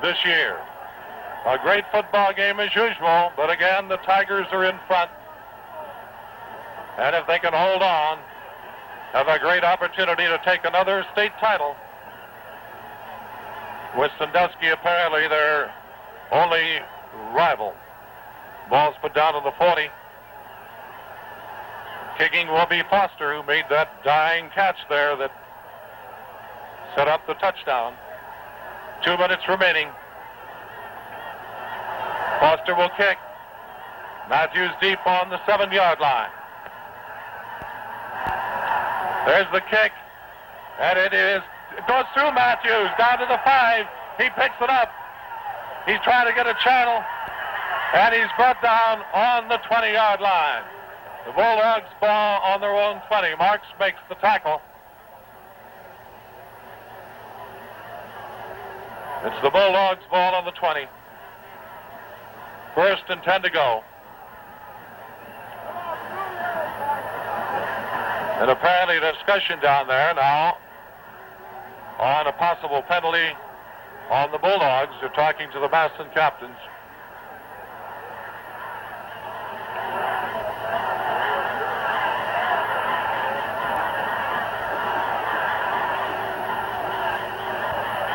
this year. A great football game as usual, but again, the Tigers are in front. And if they can hold on, have a great opportunity to take another state title. With Sandusky apparently their only rival. Ball's put down to the 40. Kicking will be Foster, who made that dying catch there that set up the touchdown. 2 minutes remaining. Foster will kick. Matthews deep on the 7-yard line. There's the kick, and it goes through Matthews down to the 5. He picks it up. He's trying to get a channel, and he's brought down on the 20-yard line. The Bulldogs ball on their own 20. Marks makes the tackle. It's the Bulldogs ball on the 20. 1st and 10 to go. And apparently a discussion down there now on a possible penalty on the Bulldogs. They're talking to the Massillon captains.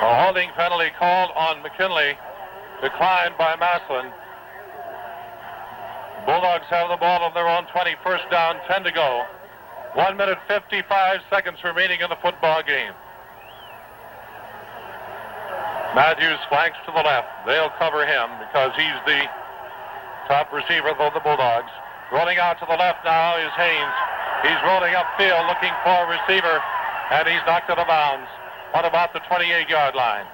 A holding penalty called on McKinley, declined by Massillon. Bulldogs have the ball on their own 20, 1st down, 10 to go. 1 minute, 55 seconds remaining in the football game. Matthews flanks to the left. They'll cover him because he's the top receiver of the Bulldogs. Rolling out to the left now is Haynes. He's rolling upfield looking for a receiver, and he's knocked out of bounds on about the 28-yard line.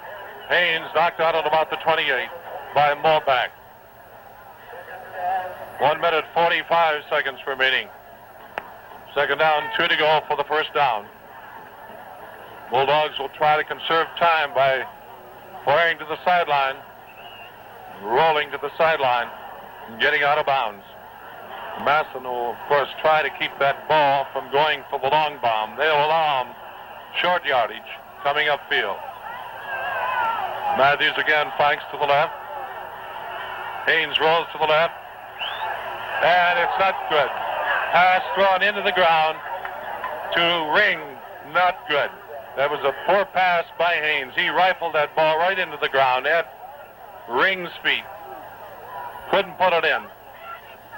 Haynes knocked out at about the 28 by Moorback. 1 minute, 45 seconds remaining. 2nd down, 2 to go for the 1st down. Bulldogs will try to conserve time by firing to the sideline, rolling to the sideline, and getting out of bounds. Massillon will, of course, try to keep that ball from going for the long bomb. They'll allow him short yardage coming upfield. Matthews again flanks to the left. Haynes rolls to the left. And it's not good. Pass thrown into the ground to Ring, not good. That was a poor pass by Haynes. He rifled that ball right into the ground at Ring's feet. Couldn't put it in.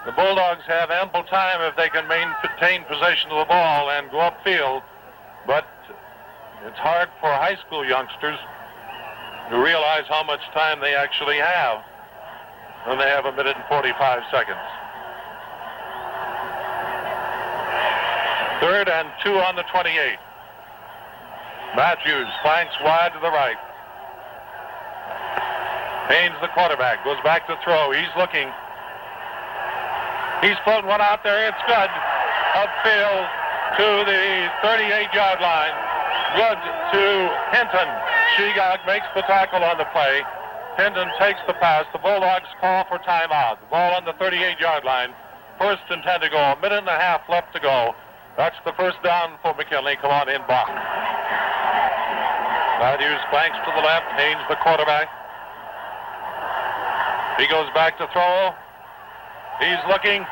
The Bulldogs have ample time if they can maintain possession of the ball and go upfield, but it's hard for high school youngsters to realize how much time they actually have when they have 1 minute and 45 seconds. 3rd and 2 on the 28. Matthews flanks wide to the right. Haynes, the quarterback, goes back to throw. He's looking. He's floating one out there. It's good. Upfield to the 38-yard line. Good to Hinton. Shegog makes the tackle on the play. Hinton takes the pass. The Bulldogs call for timeout. The ball on the 38-yard line. 1st and 10 to go. A minute and a half left to go. That's the first down for McKinley. Come on in, Bob. Matthews flanks to the left. Haynes, the quarterback. He goes back to throw. He's looking.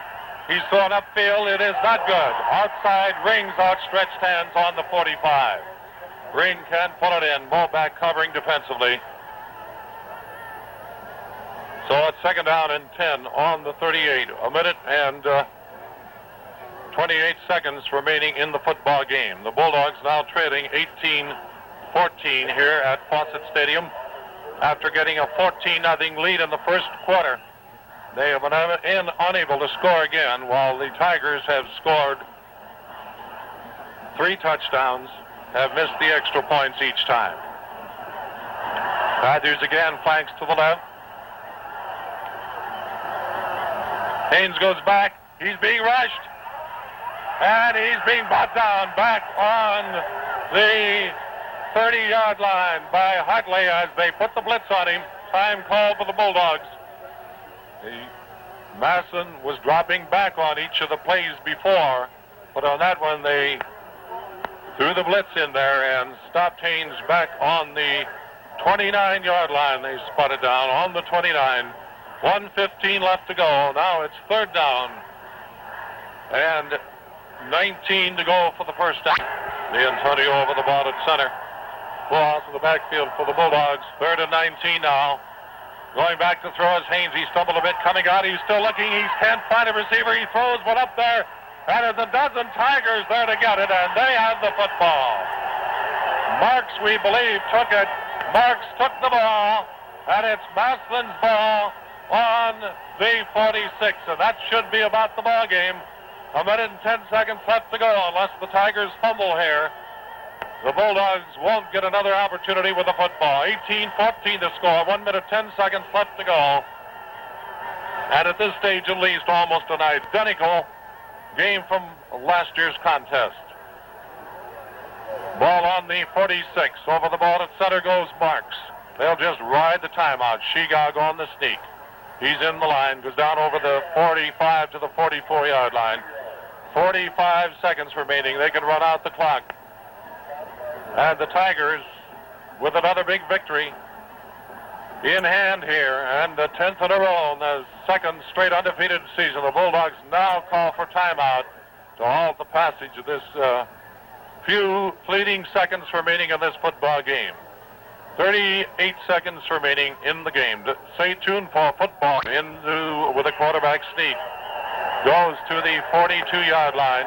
He's thrown upfield. It is not good. Outside, Ring's outstretched hands on the 45. Ring can't pull it in. Ballback covering defensively. So it's 2nd down and 10 on the 38. A minute and 28 seconds remaining in the football game. The Bulldogs now trailing 18-14 here at Fawcett Stadium after getting a 14-0 lead in the first quarter. They have been unable to score again, while the Tigers have scored 3 touchdowns, have missed the extra points each time. Matthews again flanks to the left. Haynes goes back. He's being rushed. And he's being brought down back on the 30-yard line by Hartley as they put the blitz on him. Time called for the Bulldogs. Massillon was dropping back on each of the plays before, but on that one they threw the blitz in there and stopped Haynes back on the 29-yard line. They spotted down on the 29. 1:15 left to go. Now it's 3rd down and 19 to go for the first down. D'Antonio over the ball at center. Ball out to the backfield for the Bulldogs. 3rd and 19 now. Going back to throw is Haynes. He stumbled a bit coming out. He's still looking. He can't find a receiver. He throws one up there. And there's a dozen Tigers there to get it, and they have the football. Marks, we believe, took it. Marks took the ball, and it's Massillon's ball on the 46, and that should be about the ball game. A minute and 10 seconds left to go unless the Tigers fumble here. The Bulldogs won't get another opportunity with the football. 18-14 to score. 1 minute, 10 seconds left to go. And at this stage, at least, almost an identical game from last year's contest. Ball on the 46. Over the ball at center goes Marks. They'll just ride the timeout. Shegog on the sneak. He's in the line, goes down over the 45 to the 44-yard line. 45 seconds remaining. They can run out the clock. And the Tigers, with another big victory in hand here, and the 10th in a row in the 2nd straight undefeated season. The Bulldogs now call for timeout to halt the passage of this few fleeting seconds remaining in this football game. 38 seconds remaining in the game. Stay tuned for football with a quarterback sneak. Goes to the 42-yard line.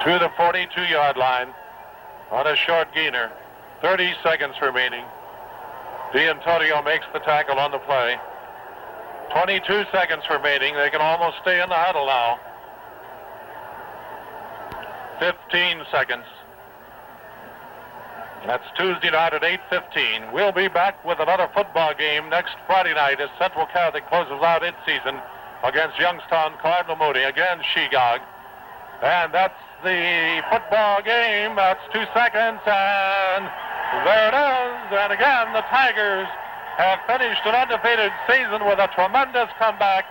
To the 42-yard line on a short gainer. 30 seconds remaining. D'Antonio makes the tackle on the play. 22 seconds remaining. They can almost stay in the huddle now. 15 seconds. That's Tuesday night at 8:15. We'll be back with another football game next Friday night as Central Catholic closes out its season against Youngstown Cardinal Mooney. Again, Shegog. And that's the football game. That's 2 seconds, and there it is. And again, the Tigers have finished an undefeated season with a tremendous comeback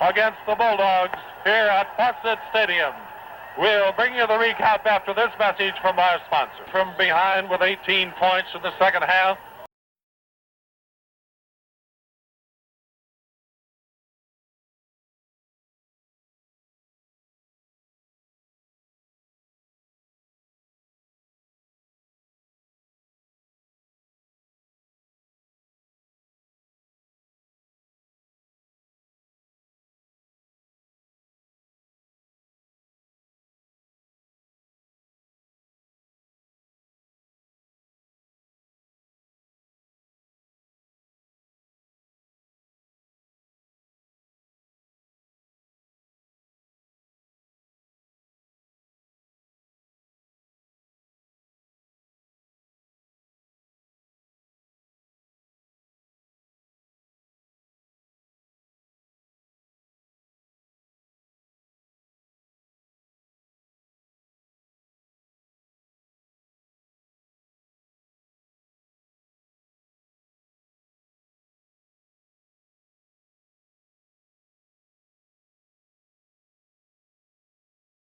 against the Bulldogs here at Fawcett Stadium. We'll bring you the recap after this message from our sponsor. From behind with 18 points in the second half,